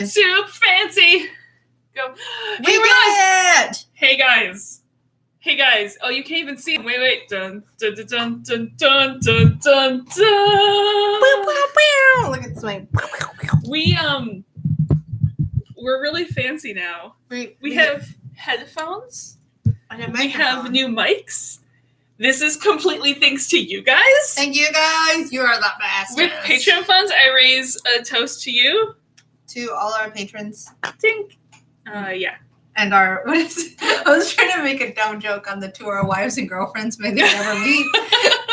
Soup fancy. Go. We did it! Hey guys. Hey guys. Oh, you can't even see. Wait. Dun dun dun dun dun dun dun dun. Look at this way. We're really fancy now. We have headphones. We have new mics. This is completely thanks to you guys. Thank you guys. You are the best. With Patreon funds, I raise a toast to you. To all our patrons. Tink. Yeah. And our, I was trying to make a dumb joke on to our wives and girlfriends, may they never meet.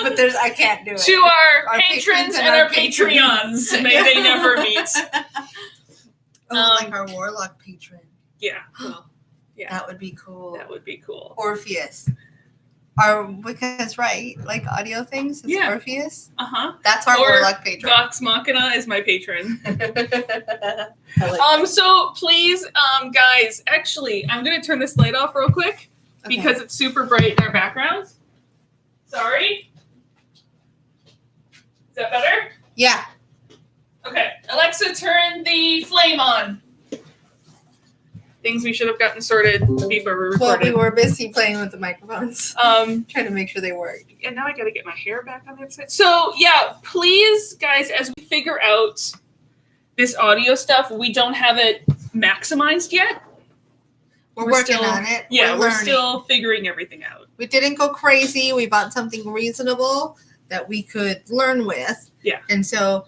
But I can't do it. To our patrons and our Patreons, may they never meet. Like our warlock patron. Yeah. Well, yeah. That would be cool. That would be cool. Orpheus. Because like audio things is Orpheus. That's our warlock patron. Vox Machina is my patron. Like so please, guys, actually, I'm gonna turn this light off real quick because it's super bright in our background. Sorry. Is that better? Yeah. Okay. Alexa, turn the flame on. Things we should have gotten sorted before we recorded. Well, we were busy playing with the microphones. Trying to make sure they worked. And now I gotta get my hair back on the other side. So yeah, please, guys, as we figure out this audio stuff, we don't have it maximized yet. We're working on it. Yeah, we're still figuring everything out. We didn't go crazy. We bought something reasonable that we could learn with. Yeah. And so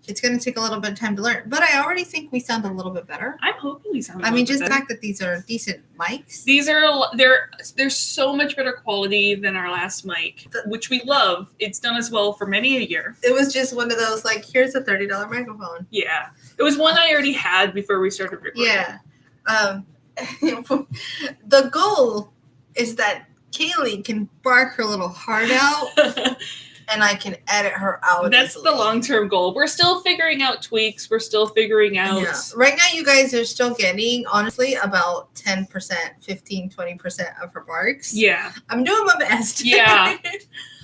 it's going to take a little bit of time to learn, but I already think we sound a little bit better. I'm hoping we sound. Just the fact that these are decent mics. They're so much better quality than our last mic, which we love. It's done us well for many a year. It was just one of those like, here's a $30 microphone. Yeah, it was one I already had before we started recording. Yeah, the goal is that Kaylee can bark her little heart out. And I can edit her out. That's easily. The long-term goal. We're still figuring out tweaks. We're still figuring out. Yeah. Right now, you guys are still getting, honestly, about 10%, 15, 20% of her barks. Yeah. I'm doing my best. Yeah.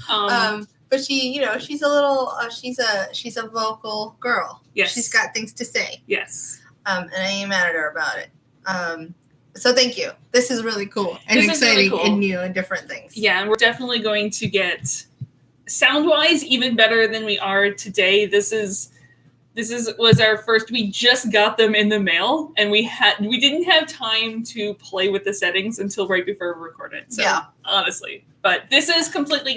But she's a little, she's a vocal girl. Yes. She's got things to say. Yes. And I ain't mad at her about it. So thank you. This is really cool and exciting and new and different things. Yeah, and we're definitely going to get sound-wise even better than we are today. This was our first. We just got them in the mail, and we didn't have time to play with the settings until right before we recorded. So honestly, but this is completely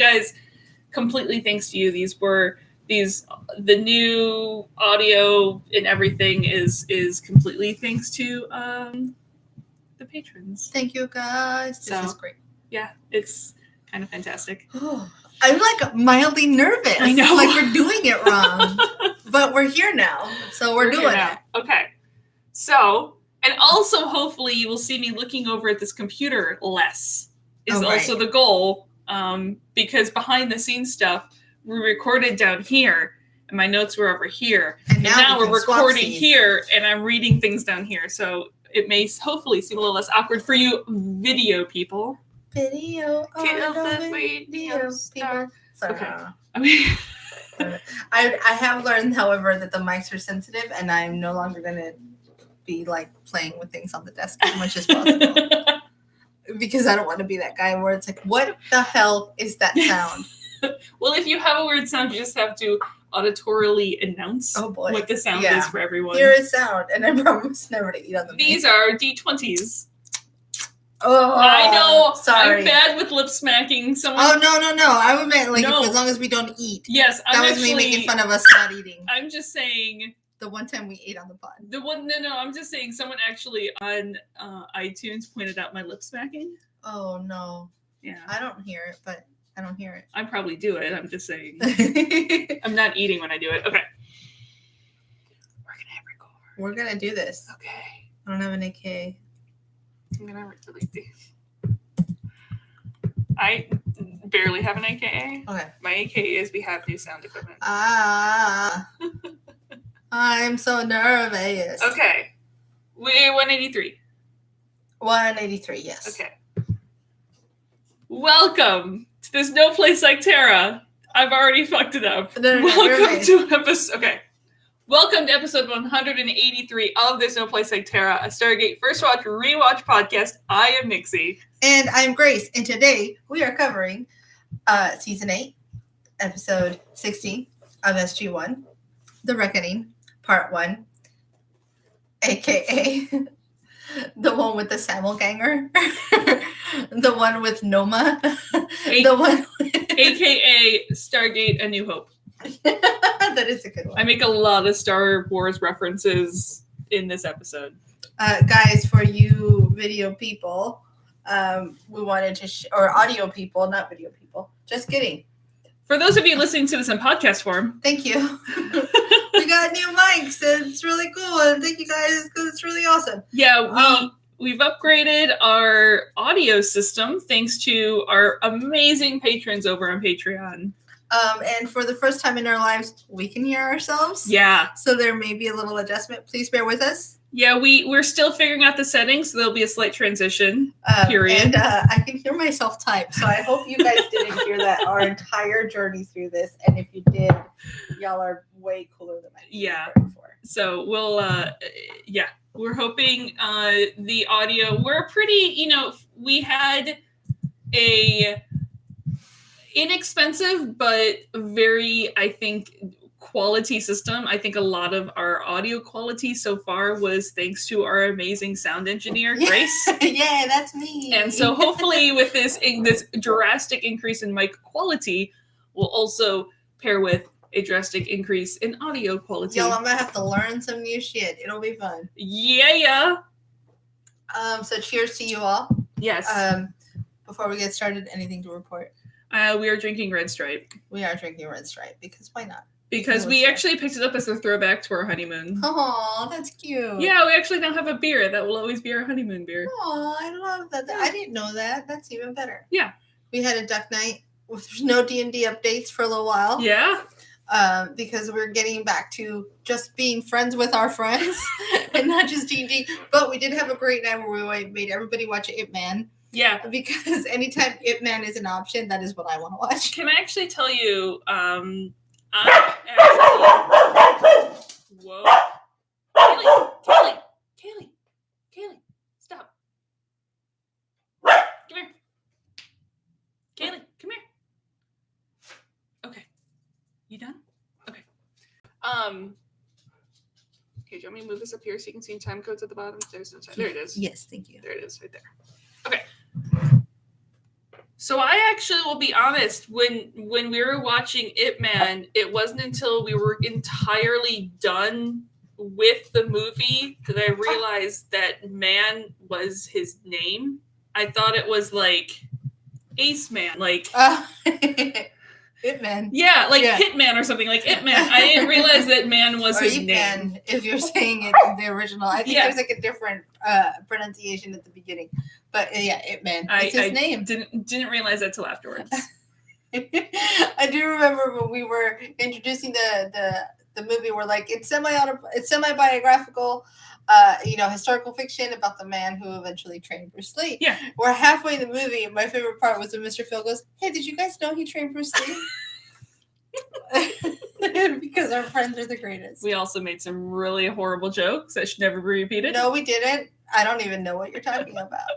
thanks to you. The new audio and everything is completely thanks to the patrons. Thank you guys. This is great. Yeah, it's kind of fantastic. I'm like mildly nervous. I know. Like we're doing it wrong. But we're here now. So we're doing it. Okay. So, and also hopefully you will see me looking over at this computer less is also the goal. Because behind the scenes stuff, we recorded down here and my notes were over here. And now we're recording here and I'm reading things down here. So it may hopefully seem a little less awkward for you video people. Video. Star. Okay. I have learned, however, that the mics are sensitive, and I'm no longer going to be like playing with things on the desk as much as possible. Because I don't want to be that guy where it's like, what the hell is that sound? Well, if you have a weird sound, you just have to auditorily announce what the sound is for everyone. Here is sound, and I promise never to eat on the mic. These are D20s. Oh, I know. Sorry. I'm bad with lip smacking. No. I would mean as long as we don't eat. Yes, that was me making fun of us not eating. I'm just saying. The one time we ate on the pod. No. I'm just saying someone actually on iTunes pointed out my lip smacking. Oh no. Yeah. I don't hear it, but I don't hear it. I probably do it. I'm just saying. I'm not eating when I do it. Okay. We're gonna have record. We're gonna do this. Okay. I don't have an AK. I'm gonna delete these. I barely have an AKA. Okay. My AKA is we have new sound equipment. I'm so nervous. Okay. We're 183. 183, yes. Okay. Welcome to There's No Place Like Terra. I've already fucked it up. No, Welcome to episode. Okay. Welcome to episode 183 of There's No Place Like Terra, a Stargate First Watch Rewatch podcast. I am Nixie. And I'm Grace, and today we are covering Season 8, Episode 16 of SG1, The Reckoning, Part 1, a.k.a. the one with the Samuelganger, the one with Noma, the one a.k.a. Stargate A New Hope. That is a good one. I make a lot of Star Wars references in this episode. Guys, for you video people, we wanted to, or audio people, not video people. Just kidding. For those of you listening to this in podcast form, thank you. We got new mics, and it's really cool. And thank you guys, because it's really awesome. Yeah, we've upgraded our audio system thanks to our amazing patrons over on Patreon. And for the first time in our lives, we can hear ourselves. Yeah. So there may be a little adjustment. Please bear with us. Yeah, we're still figuring out the settings, so there'll be a slight transition, period. And I can hear myself type, so I hope you guys didn't hear that our entire journey through this. And if you did, y'all are way cooler than I was before. So we'll, we're hoping the audio, we're pretty, we had a inexpensive but very, I think, quality system. I think a lot of our audio quality so far was thanks to our amazing sound engineer, Grace. Yeah, that's me. And so hopefully with this drastic increase in mic quality will also pair with a drastic increase in audio quality. Y'all, I'm gonna have to learn some new shit. It'll be fun. Yeah. So cheers to you all. Yes. Before we get started, anything to report? We are drinking Red Stripe. We are drinking Red Stripe because why not? Because we actually picked it up as a throwback to our honeymoon. Oh, that's cute. Yeah, we actually now have a beer that will always be our honeymoon beer. Oh, I love that. Yeah. I didn't know that. That's even better. Yeah. We had a duck night. There's no D&D updates for a little while. Yeah. Because we're getting back to just being friends with our friends and not just D&D. But we did have a great night where we made everybody watch Ip Man. Yeah. Because anytime Ip Man is an option, that is what I want to watch. Can I actually tell you, whoa. Kaylee, stop. Come here. Kaylee, come here. Okay. You done? Okay. Here, do you want me to move this up here so you can see time codes at the bottom? There's no time. There it is. Yes, thank you. There it is, right there. Okay. So I actually will be honest, when we were watching Ip Man, it wasn't until we were entirely done with the movie that I realized that Man was his name. I thought it was like Ace Man, like Ip Man. Yeah, like Hitman or something, like Ip Man. I didn't realize that Man was his name. Man, if you're saying it in the original. I think there's like a different pronunciation at the beginning. But Ip Man. It's his name. Didn't realize that till afterwards. I do remember when we were introducing the movie, we're like, it's semi-biographical, historical fiction about the man who eventually trained Bruce Lee. Yeah. We're halfway in the movie, and my favorite part was when Mr. Phil goes, hey, did you guys know he trained Bruce Lee? Because our friends are the greatest. We also made some really horrible jokes that should never be repeated. No, we didn't. I don't even know what you're talking about.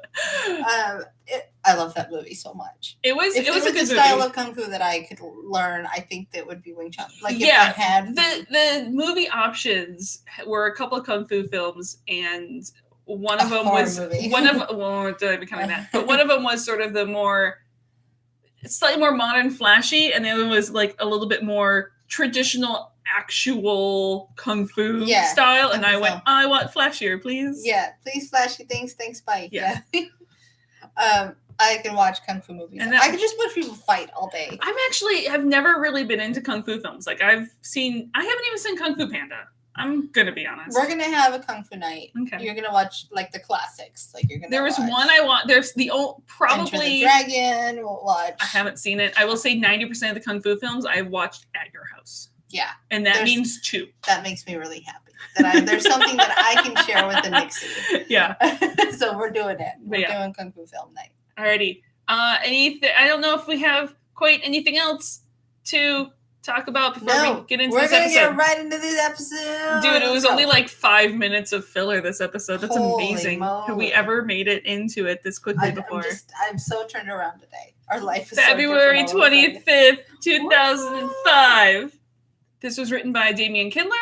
I love that movie so much. It was a good style movie. of kung fu that I could learn. I think that would be Wing Chun. Like yeah, if I had the movie options were a couple of kung fu films, and one of them was movie. one of becoming that, but one of them was sort of the more slightly more modern, flashy, and the other was like a little bit more traditional, actual kung fu style. And I went, I want flashier, please. Yeah, please flashy things. Thanks, bye. Yeah. I can watch kung fu movies. And I can just watch people fight all day. I've never really been into kung fu films. Like I haven't even seen Kung Fu Panda. I'm gonna be honest. We're gonna have a kung fu night. Okay. You're gonna watch like the classics. Like you're gonna. There was one I want. There's the old probably Enter the Dragon. We'll watch. I haven't seen it. I will say 90% of the kung fu films I've watched at your house. Yeah. And that means 2. That makes me really happy. That there's something that I can share with the Nixie. Yeah. So we're doing it. We're doing kung fu film night. Alrighty. Anything? I don't know if we have quite anything else to talk about before we get into this we're gonna episode? get right into this episode. Dude, it was Let's only go. like 5 minutes of filler this episode. That's Holy amazing. Have we moly. ever made it into it this quickly before? I'm so turned around today. Our life is February so different all of a sudden. 25th, 2005. This was written by Damian Kindler,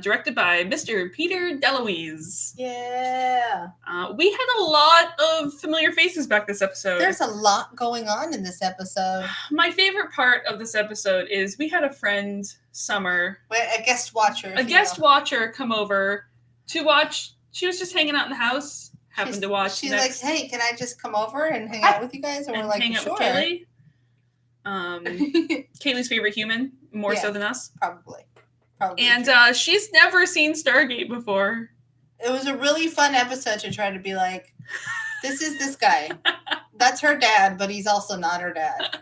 directed by Mr. Peter DeLuise. Yeah. We had a lot of familiar faces back this episode. There's a lot going on in this episode. My favorite part of this episode is we had a friend, Summer, A guest watcher. a guest watcher, come over to watch. She was just hanging out in the house, happened to watch. She's next, like, hey, can I just come over and hang out with you guys? And we're like, hang out sure. with Kaylee. Kaylee's favorite human, more so than us. Probably. And she's never seen Stargate before. It was a really fun episode to try to be like, this is this guy. That's her dad, but he's also not her dad.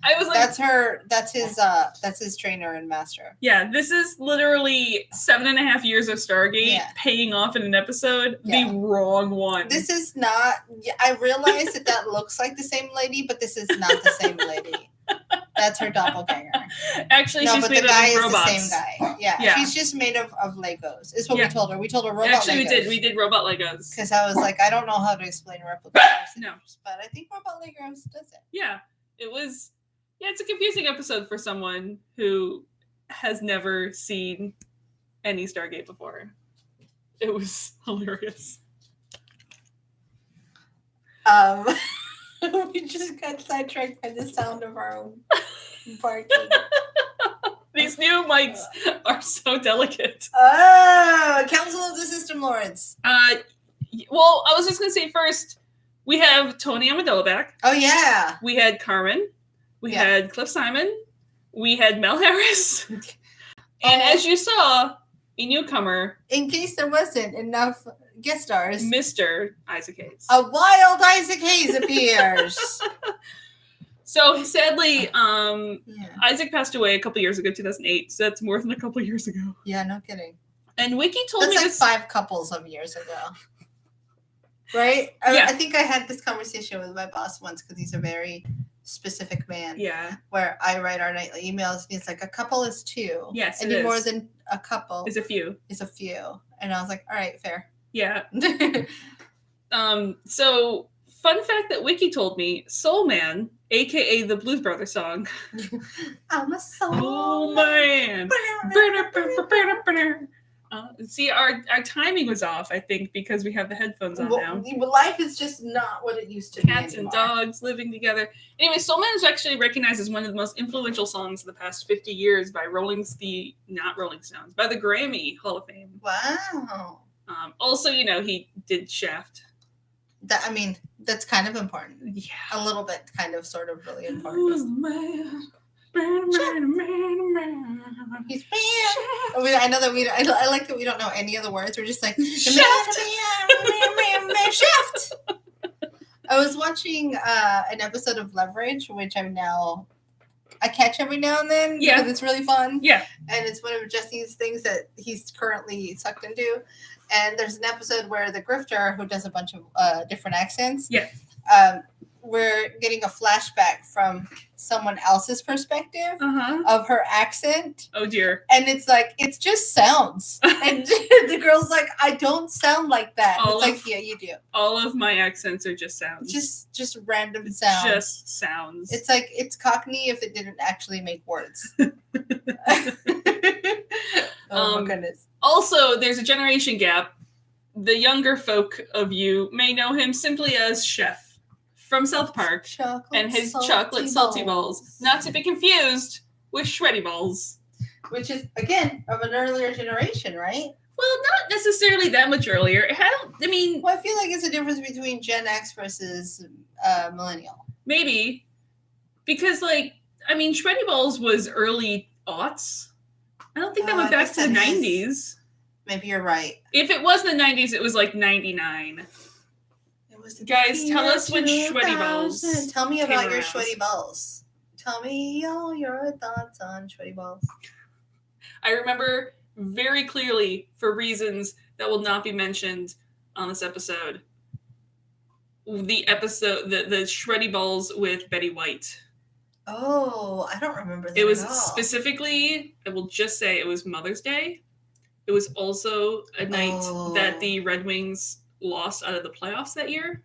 I was like, that's his trainer and master. Yeah, this is literally 7.5 years of Stargate paying off in an episode. Yeah. The wrong one. This is not. I realize that looks like the same lady, but this is not the same lady. That's her doppelganger. Actually, she's made of robots. The guy is the same guy. Yeah, she's just made of Legos. Is what we told her. We told her robot Actually, Legos. we did robot Legos. Because I was like, I don't know how to explain replica. No. But I think robot Legos does it. Yeah, it was. Yeah, it's a confusing episode for someone who has never seen any Stargate before. It was hilarious. We just got sidetracked by the sound of our own barking. These new mics are so delicate. Oh, Council of the System Lords. Well, I was just going to say first, we have Tony Amadella back. Oh, yeah. We had Carmen. We had Cliff Simon. We had Mel Harris. And as you saw, a newcomer. In case there wasn't enough guest stars. Mr. Isaac Hayes. A wild Isaac Hayes appears. So sadly, Isaac passed away a couple years ago, 2008. So that's more than a couple years ago. Yeah, no kidding. And Wiki told me that's like 5 couples of years ago. Right? I think I had this conversation with my boss once because he's a very specific man. Yeah. Where I write our nightly emails and he's like, a couple is 2. Yes, any more than a couple is a few. And I was like, all right, fair. Yeah. So fun fact that Wiki told me, Soul Man, aka the Blues Brothers song. I'm a soul man. See, our timing was off, I think, because we have the headphones on now. Life is just not what it used to be. Cats and dogs living together. Anyway, Soul Man is actually recognized as one of the most influential songs of the past 50 years by by the Grammy Hall of Fame. Wow. Also, he did Shaft. That's kind of important. Yeah. A little bit, kind of, sort of, really important. Who's the man? He's I know that I like that we don't know any of the words. We're just like Shaft. Shaft. I was watching an episode of Leverage, which I catch every now and then because it's really fun. Yeah. And it's one of Jesse's things that he's currently sucked into. And there's an episode where the grifter, who does a bunch of different accents, we're getting a flashback from someone else's perspective of her accent. Oh dear. And it's like, it's just sounds. And the girl's like, I don't sound like that. Yeah, you do. All of my accents are just sounds. Just random sounds. Just sounds. It's like, it's Cockney if it didn't actually make words. Oh my goodness. Also, there's a generation gap. The younger folk of you may know him simply as Chef from South Park and his chocolate salty balls. Not to be confused with Shreddy Balls. Which is, again, of an earlier generation, right? Well, not necessarily that much earlier. I feel like it's a difference between Gen X versus millennial. Maybe. Because, Shreddy Balls was early aughts. I don't think that went back to the 90s. Maybe you're right. If it was the 90s, it was like 99. Guys, tell us when Shreddy Balls. Tell me about your Shreddy Balls. Tell me all your thoughts on Shreddy Balls. I remember very clearly, for reasons that will not be mentioned on this episode, the Shreddy Balls with Betty White. Oh, I don't remember that It was at all. specifically, I will just say, it was Mother's Day. It was also a night that the Red Wings lost out of the playoffs that year.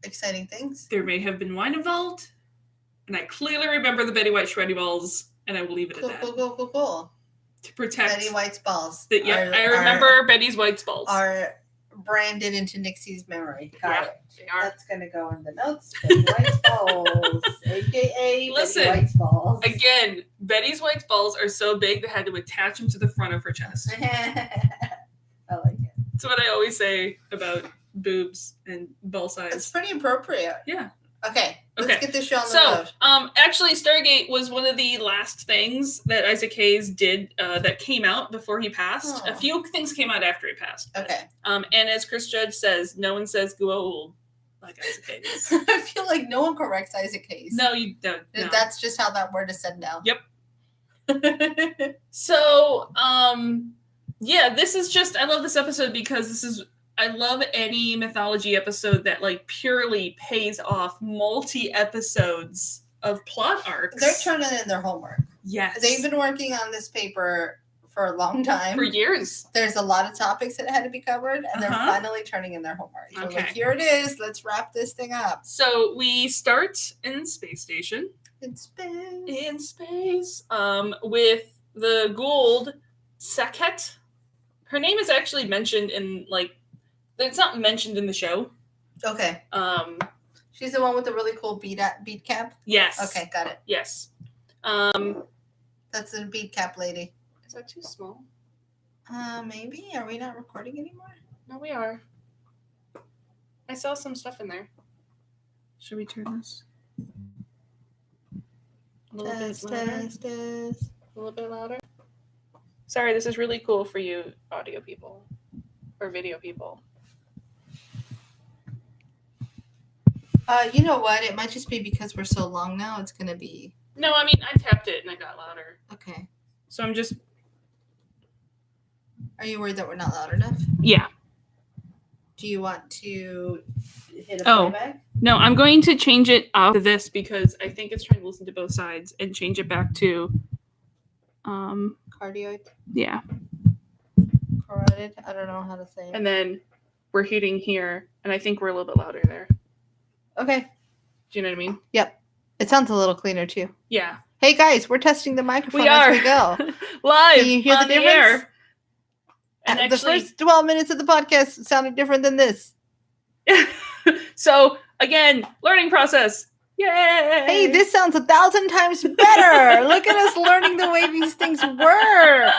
Exciting things. There may have been wine involved, and I clearly remember the Betty White Shreddy balls, and I will leave it at that. Cool. To protect Betty White's balls. I remember Betty's White's balls. Are branded into Nixie's memory. Got it. They are. That's gonna go in the notes. Betty White's balls, aka Listen, Betty White's balls. Again, Betty's White's balls are so big they had to attach them to the front of her chest. I like it. That's what I always say about boobs and ball size. It's pretty appropriate. Yeah. Okay. Let's get this show on the road. Actually, Stargate was one of the last things that Isaac Hayes did that came out before he passed. Oh. A few things came out after he passed. Okay. And as Chris Judge says, no one says Gua'uld like Isaac Hayes. I feel like no one corrects Isaac Hayes. No, you don't. No. That's just how that word is said now. Yep. So, yeah, this is just, I love this episode because I love any mythology episode that like purely pays off multi-episodes of plot arcs. They're turning in their homework. Yes. They've been working on this paper for a long time. For years. There's a lot of topics that had to be covered, and they're finally turning in their homework. So Okay. like, here it is. Let's wrap this thing up. So we start in space station. In space. In space. With the Gould Saket. Her name is actually mentioned in like, it's not mentioned in the show. Okay. She's the one with the really cool bead cap? Yes. Okay, got it. Yes. That's the bead cap lady. Is that too small? Maybe. Are we not recording anymore? No, we are. I saw some stuff in there. Should we turn this? A little bit louder. Test. A little bit louder. Sorry, this is really cool for you audio people or video people. You know what? It might just be because we're so long now. It's going to be... No, I mean, I tapped it and it got louder. Okay. So I'm just... Are you worried that we're not loud enough? Yeah. Do you want to hit a playback? No, I'm going to change it off to this because I think it's trying to listen to both sides and change it back to... Cardioid? Yeah. Carotid? I don't know how to say it. And then we're hitting here, and I think we're a little bit louder there. Okay. Do you know what I mean? Yep. It sounds a little cleaner, too. Yeah. Hey, guys, we're testing the microphone We are. as we go. Live Can you hear on the difference? air. And The first 12 minutes of the podcast sounded different than this. So, again, learning process. Yay! Hey, this sounds 1,000 times better. Look at us learning the way these things work.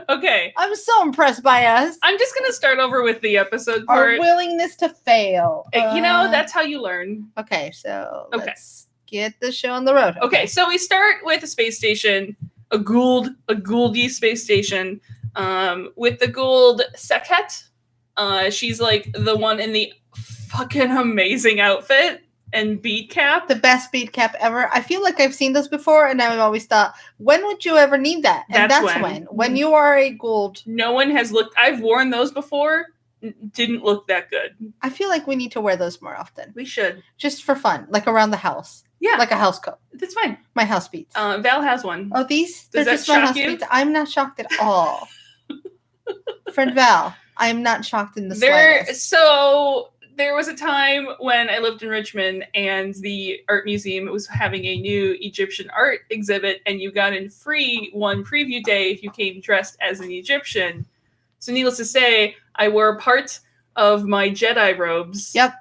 Okay. I'm so impressed by us. I'm just going to start over with the episode Our part. willingness to fail. That's how you learn. Okay, so Okay. let's get the show on the road. Okay, so we start with a space station, a Gouldy space station, with the Gould Saket. She's like the one in the fucking amazing outfit and bead cap. The best bead cap ever. I feel like I've seen those before, and I've always thought, when would you ever need that? And That's that's when. when you are a Gould. No one has looked. I've worn those before. Didn't look that good. I feel like we need to wear those more often, We should. just for fun, like around the house, Yeah, like a house coat. that's fine. My house beats. Val has one. Oh, these? Does They're that just my shock house you? beats. I'm not shocked at all. Friend Val, I am not shocked in the There slightest. was a time when I lived in Richmond and the art museum was having a new Egyptian art exhibit, and you got in free one preview day if you came dressed as an Egyptian. So needless to say, I wore part of my Jedi robes. Yep.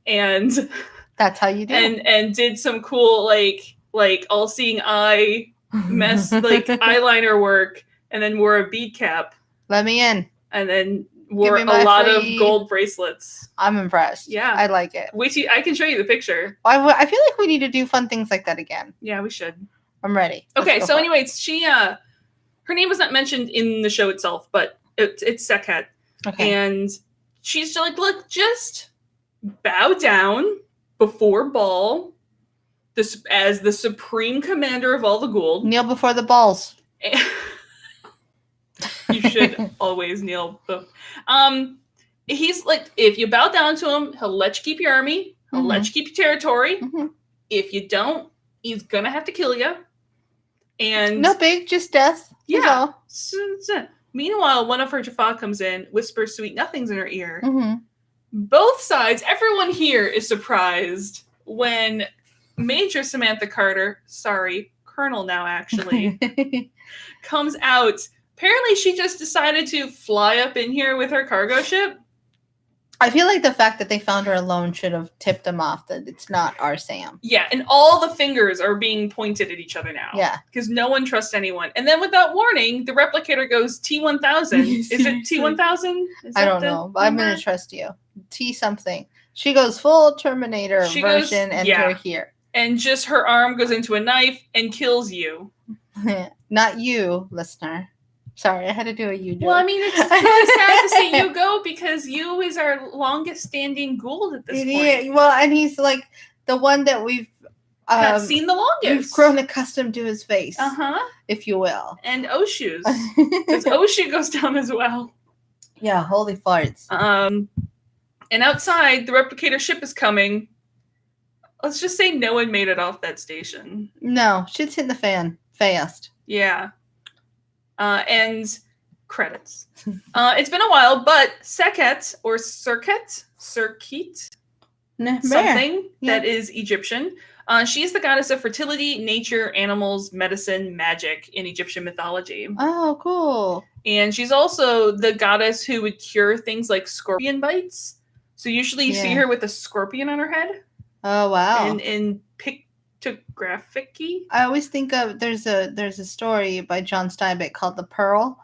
And That's how you do it. and did some cool like all-seeing eye mess like eyeliner work, and then wore a bead cap, Let me in. and then wore me a my lot free- of gold bracelets. I'm impressed. Yeah. I like it. Wait till I can show you the picture. I feel like we need to do fun things like that again. Yeah, we should. I'm ready. Let's Okay, go so for it. anyways, she her name was not mentioned in the show itself, but it's Sekhet. Okay. And she's like, look, just bow down before Ball, this as the supreme commander of all the Gould. Kneel before the balls. You should always kneel. He's like, if you bow down to him, he'll let you keep your army. He'll let you keep your territory. Mhm. If you don't, He's gonna have to kill you. And no big, just death. yeah. Meanwhile, one of her Jaffa comes in, whispers sweet nothings in her ear. Mm-hmm. Both sides, everyone here is surprised when Major Samantha Carter, sorry, Colonel now actually, comes out. Apparently she just decided to fly up in here with her cargo ship. I feel like the fact that they found her alone should have tipped them off that it's not our Sam. Yeah, and all the fingers are being pointed at each other now. Yeah. Because no one trusts anyone. And then without warning, the replicator goes T-1000. Is it T-1000? I don't know, but I'm going to trust you. T something. She goes full Terminator version, enter here. And just her arm goes into a knife and kills you. Not you, listener. Sorry, I had to do a you joke. Well, I mean, it's kind of sad to see you go because you is our longest standing Gould at this point. Yeah, well, and he's like the one that we've seen the longest. We've grown accustomed to his face, if you will. And Oshu's. Because Oshu goes down as well. Yeah, holy farts. And outside, the replicator ship is coming. Let's just say no one made it off that station. No, shit's hitting the fan fast. Yeah. And credits. It's been a while, but Sekhet or Circuit, something that is Egyptian. She's the goddess of fertility, nature, animals, medicine, magic in Egyptian mythology. Oh, cool. And she's also the goddess who would cure things like scorpion bites. So usually you see her with a scorpion on her head. Oh, wow. In pictographic-y. I always think of there's a story by John Steinbeck called The Pearl,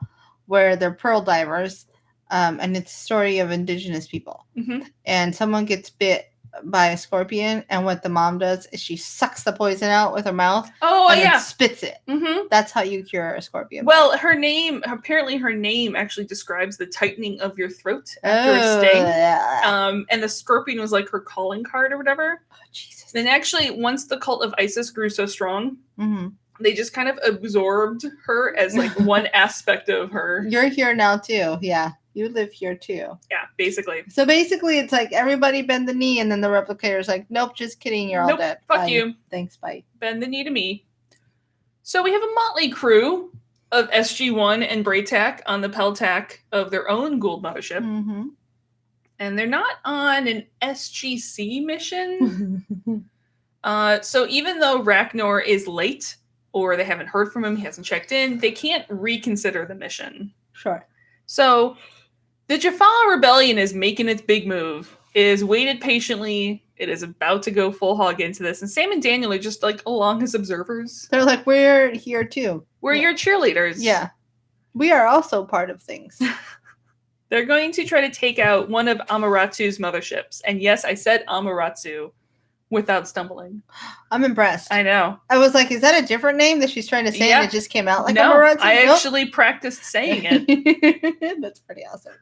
where they're pearl divers, and it's a story of indigenous people. Mm-hmm. And someone gets bit by a scorpion, and what the mom does is she sucks the poison out with her mouth. Oh, and yeah. then spits it. Mm-hmm. That's how you cure a scorpion. Well, apparently her name actually describes the tightening of your throat after a sting. Yeah. And the scorpion was like her calling card or whatever. Oh, Jesus. Then actually, once the cult of Isis grew so strong, mm-hmm. they just kind of absorbed her as like one aspect of her. You're here now too. Yeah. You live here too. Yeah, basically. So basically, it's like everybody bend the knee, and then the replicator's like, nope, just kidding, you're all dead. Fuck bye. you. Thanks, bye. Bend the knee to me. So we have a motley crew of SG1 and Braytac on the Teal'c of their own Gould mothership. Mm-hmm. And they're not on an SGC mission. So even though Ragnar is late, or they haven't heard from him, he hasn't checked in, they can't reconsider the mission. Sure. So the Jaffa rebellion is making its big move. It is waited patiently. It is about to go full hog into this. And Sam and Daniel are just like along as observers. They're like, we're here too. We're your cheerleaders. Yeah. We are also part of things. They're going to try to take out one of Amaratu's motherships. And yes, I said Amaratu without stumbling. I'm impressed. I know. I was like, is that a different name that she's trying to say and it just came out like Amaratu? I actually practiced saying it. That's pretty awesome.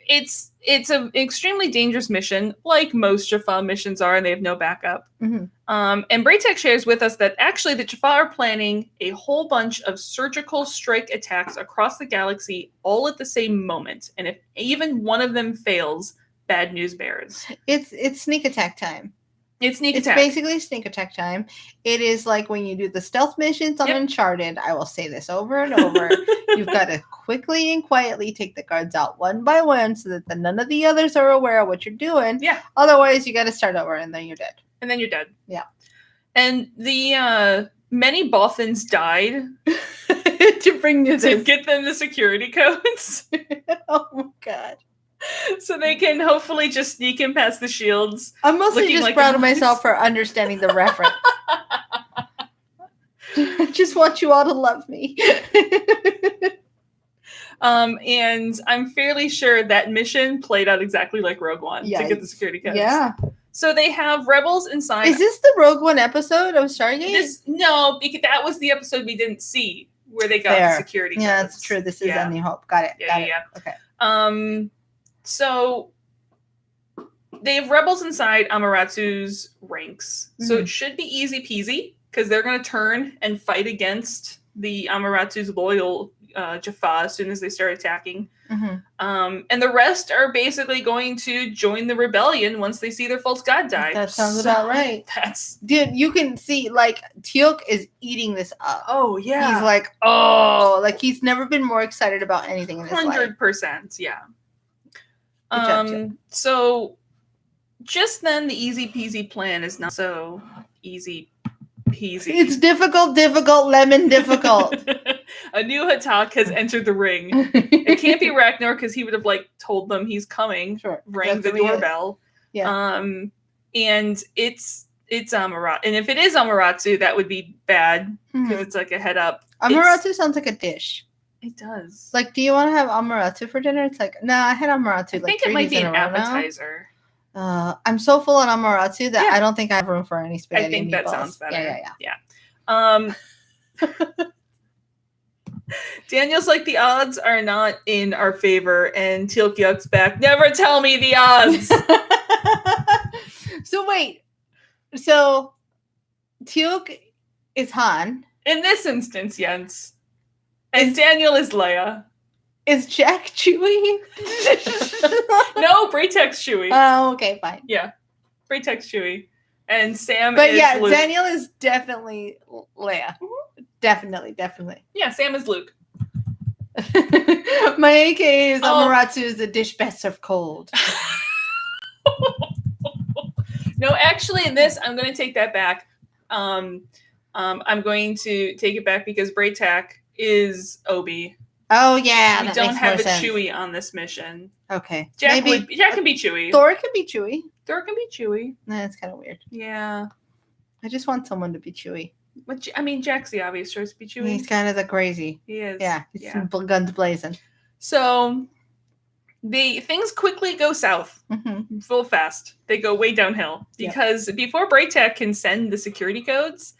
It's an extremely dangerous mission, like most Jaffa missions are, and they have no backup. Mm-hmm. And Braytac shares with us that actually the Jaffa are planning a whole bunch of surgical strike attacks across the galaxy all at the same moment. And if even one of them fails, bad news bears. It's sneak attack time. It's basically sneak attack time. It is like when you do the stealth missions on Uncharted. I will say this over and over. You've got to quickly and quietly take the guards out one by one so that none of the others are aware of what you're doing. Yeah. Otherwise, you got to start over and then you're dead. Yeah. And the many Bothans died to bring you to get them the security codes. Oh my god. So they can hopefully just sneak in past the shields. I'm mostly just proud of myself for understanding the reference. I just want you all to love me. And I'm fairly sure that mission played out exactly like Rogue One to get the security codes. Yeah. So they have rebels inside. Is this the Rogue One episode of Stargate? No, because that was the episode we didn't see where they got the security codes. Yeah, that's true. This is A New Hope. Got it. Yeah. Okay. So they have rebels inside Amaratu's ranks. Mm-hmm. So it should be easy peasy because they're going to turn and fight against the Amaratu's loyal Jaffa as soon as they start attacking. And the rest are basically going to join the rebellion once they see their false god die. That sounds about right. Dude, you can see, like, Teal'c is eating this up. Oh, yeah. He's like, oh, like, he's never been more excited about anything in his life. 100%, yeah. Good job, Teal'c. So, just then, the easy peasy plan is not so easy peasy. It's difficult, lemon difficult. A new Hatak has entered the ring. It can't be Ragnar because he would have like told them he's coming. Sure. Rang the doorbell. Yeah. And it's Amaterasu. And if it is Amaterasu, that would be bad because it's like a head up. Amaterasu sounds like a dish. It does. Like, do you want to have Amaterasu for dinner? It's like, no, I had Amaterasu. I think it might be an appetizer. I'm so full on Amaterasu that I don't think I have room for any spaghetti. I think and that meatballs. sounds better. Yeah. Daniel's like, the odds are not in our favor, and Teal'c yucks back. Never tell me the odds. So wait. So Teal'c is Han. In this instance, Jens. And Daniel is Leia. Is Jack Chewie? No, Braytek's Chewie. Oh, okay, fine. Yeah. Braytek's Chewie. And Sam but is yeah, Luke. Daniel is definitely Leia. Definitely. Yeah, Sam is Luke. My AKA is Amaterasu is a dish best served cold. No, actually, in this, I'm going to take that back. I'm going to take it back because Braytek is Obi. Oh yeah, we don't have a Chewie on this mission. Okay, Jack can be Chewie. Thor can be Chewie. That's kind of weird. Yeah, I just want someone to be Chewie. But I mean, Jack's the obvious choice to be Chewie. He's kind of the crazy. He is. Yeah, he's guns blazing. So the things quickly go south, full fast. They go way downhill because before Braytek can send the security codes,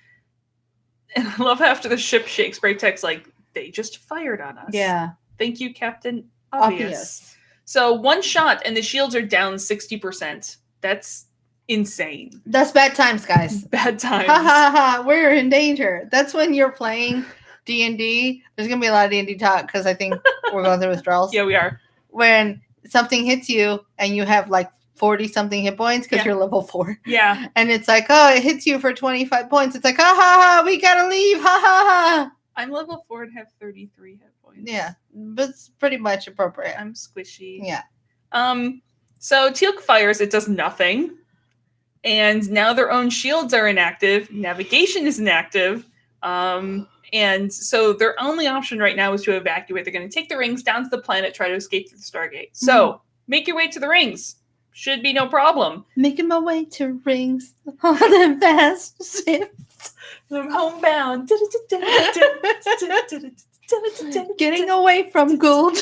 and I love how after the ship shakes, Braytek's like, they just fired on us. Yeah. Thank you, Captain Obvious. So one shot and the shields are down 60%. That's insane. That's bad times, guys. Bad times. Ha ha ha. We're in danger. That's when you're playing D&D. There's going to be a lot of D&D talk because I think we're going through withdrawals. Yeah, we are. When something hits you and you have like 40-something hit points because you're level 4. Yeah. And it's like, oh, it hits you for 25 points. It's like, ha ha ha, we got to leave. Ha ha ha. I'm level 4 and have 33 hit points. Yeah, but it's pretty much appropriate. I'm squishy. Yeah. So Teal'c fires, it does nothing. And now their own shields are inactive. Navigation is inactive. And so their only option right now is to evacuate. They're going to take the rings down to the planet, try to escape through the Stargate. So make your way to the rings. Should be no problem. Making my way to rings on the fast ships. I'm homebound. Getting away from gold.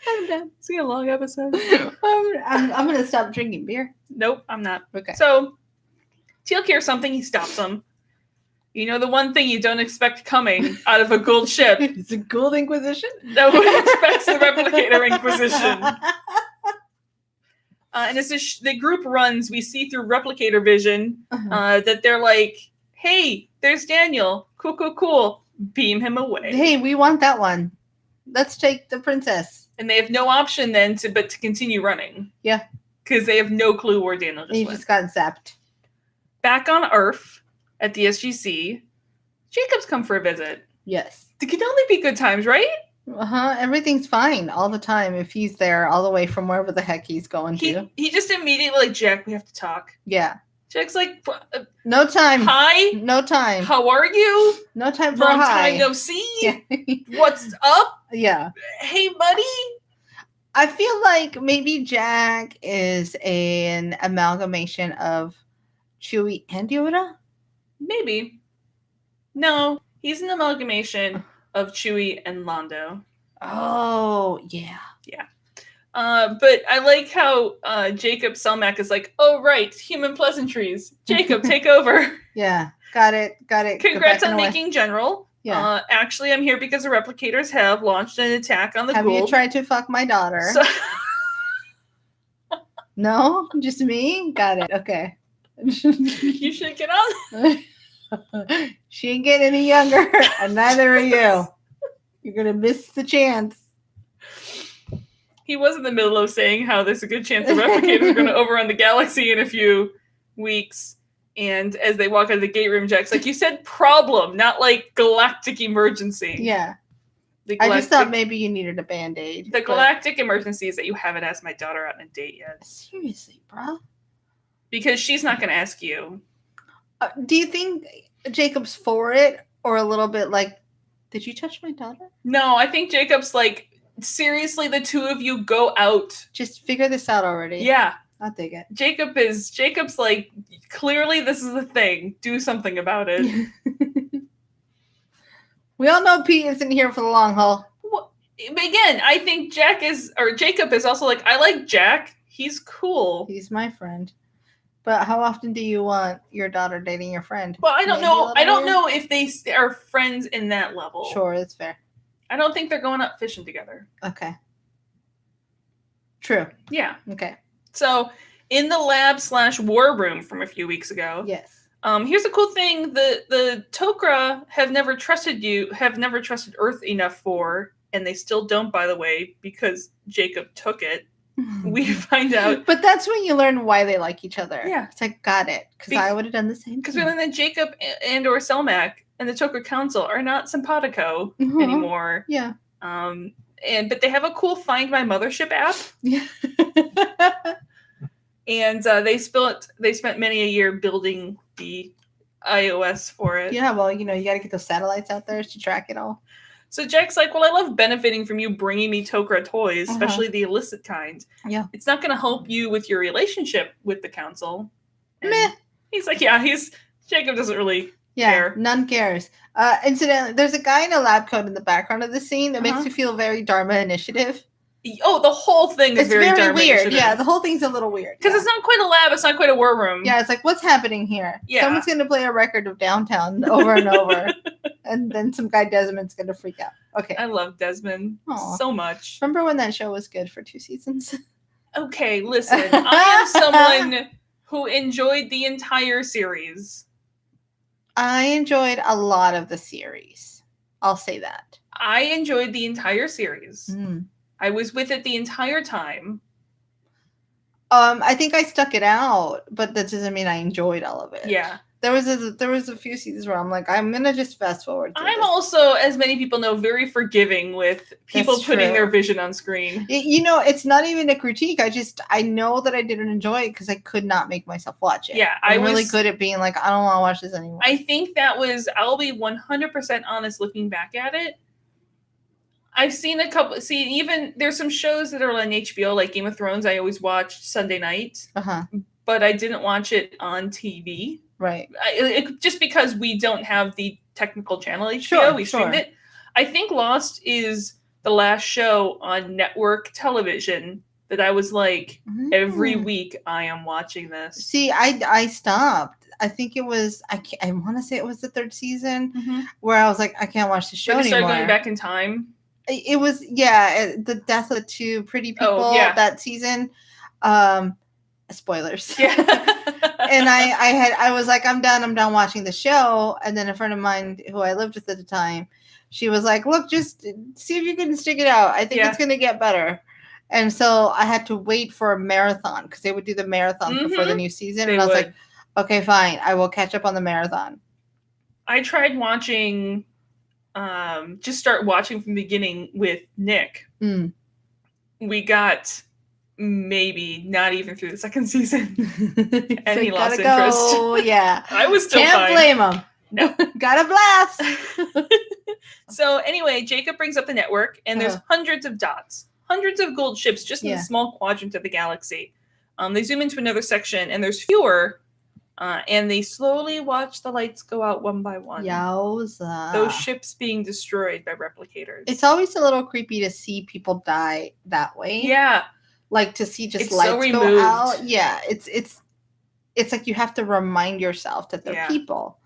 I'm done. It's a long episode. I'm going to stop drinking beer. Nope, I'm not. Okay. So Teal'c hears something. He stops them. You know, the one thing you don't expect coming out of a gold ship. It's a gold inquisition? No one expects the replicator inquisition. And as the group runs, we see through replicator vision that they're like, hey, there's Daniel. Cool. Beam him away. Hey, we want that one. Let's take the princess. And they have no option then but to continue running. Yeah. Because they have no clue where Daniel just went. He just got zapped. Back on Earth at the SGC, Jacob's come for a visit. Yes. It can only be good times, right? Everything's fine all the time if he's there all the way from wherever the heck he's going to. He just immediately like, Jack, we have to talk. Yeah. Jack's like, no time. Hi. No time. How are you? No time for Long a hi. time no see. What's up? Yeah. Hey, buddy. I feel like maybe Jack is an amalgamation of Chewie and Yoda. Maybe. No, he's an amalgamation of Chewie and Lando. Oh, yeah. Yeah. But I like how Jacob Selmack is like, oh, right, human pleasantries. Jacob, take over. Yeah, got it. Congrats on making General. Yeah. Actually, I'm here because the replicators have launched an attack on the Have Gould. you tried to fuck my daughter? So- No? Just me? Got it. Okay. You should get on. She ain't getting any younger, and neither are you. You're gonna miss the chance. He was in the middle of saying how there's a good chance the replicators are going to overrun the galaxy in a few weeks. And as they walk out of the gate room, Jack's like, you said problem, not like galactic emergency. Yeah. The I just thought maybe you needed a Band-Aid. The galactic emergency is that you haven't asked my daughter out on a date yet. Seriously, bro? Because she's not going to ask you. Do you think Jacob's for it? Or a little bit like, did you touch my daughter? No, I think Jacob's like, seriously, the two of you go out. Just figure this out already. Yeah. I'll take it. Jacob's like, clearly this is a thing. Do something about it. We all know Pete isn't here for the long haul. Well, again, I think Jacob is also like, I like Jack. He's cool. He's my friend. But how often do you want your daughter dating your friend? Well, I don't know. I don't know if they are friends in that level. Sure, that's fair. I don't think they're going up fishing together. Okay. True. Yeah. Okay. So, in the lab/war room from a few weeks ago. Yes. Here's a cool thing: the Tok'ra have never trusted Earth enough for, and they still don't, by the way, because Jacob took it. We find out, but that's when you learn why they like each other. Yeah, it's like got it, because I would have done the same. Because we learn that Jacob and/or Selmac and the Tok'ra Council are not simpatico anymore. Yeah. But they have a cool Find My Mothership app. Yeah. And they spent many a year building the iOS for it. Yeah, well, you got to get those satellites out there to track it all. So Jack's like, well, I love benefiting from you bringing me Tok'ra toys, especially the illicit kind. Yeah. It's not going to help you with your relationship with the council. And meh. He's like, Jacob doesn't really care. None cares. Incidentally, there's a guy in a lab coat in the background of the scene that makes you feel very Dharma Initiative. Oh, the whole thing is very Dharma weird. Initiative. Yeah, the whole thing's a little weird. Because it's not quite a lab, it's not quite a war room. Yeah, it's like, what's happening here? Yeah. Someone's going to play a record of Downtown over and over. And then some guy Desmond's going to freak out. Okay. I love Desmond so much. Remember when that show was good for 2 seasons? Okay, listen. I am someone who enjoyed the entire series. I enjoyed a lot of the series. I'll say that. I enjoyed the entire series. I was with it the entire time. I think I stuck it out, but that doesn't mean I enjoyed all of it. Yeah. There was a few seasons where I'm like, I'm gonna just fast forward. I'm also, as many people know, very forgiving with people putting their vision on screen. It's not even a critique. I know that I didn't enjoy it because I could not make myself watch it. Yeah, I'm really good at being like, I don't want to watch this anymore. I think that was, I'll be 100% honest looking back at it. I've seen a couple. Even there's some shows that are on HBO, like Game of Thrones. I always watched Sunday night, but I didn't watch it on TV. Right. Just because we don't have the technical channel HBO, we streamed it. I think Lost is the last show on network television that I was like, every week I am watching this. See, I stopped. I think it was, I want to say it was the 3rd season where I was like, I can't watch the show anymore. Started going back in time. It was, the death of the 2 pretty people that season. Spoilers. Yeah. And I was like, I'm done watching the show. And then a friend of mine who I lived with at the time, she was like, look, just see if you can stick it out. I think it's going to get better. And so I had to wait for a marathon because they would do the marathon before the new season. And I was like, okay, fine. I will catch up on the marathon. I tried watching, just start watching from the beginning with Nick. We got maybe not even through the 2nd season. And he lost interest. Yeah. I was still Can't blame him. No. Got a blast. So anyway, Jacob brings up the network and there's hundreds of dots. Hundreds of gold ships just in the small quadrant of the galaxy. They zoom into another section and there's fewer. And they slowly watch the lights go out one by one. Yowza. Those ships being destroyed by replicators. It's always a little creepy to see people die that way. Yeah. Like to see just it's lights so go out. Yeah. It's like you have to remind yourself that they're people.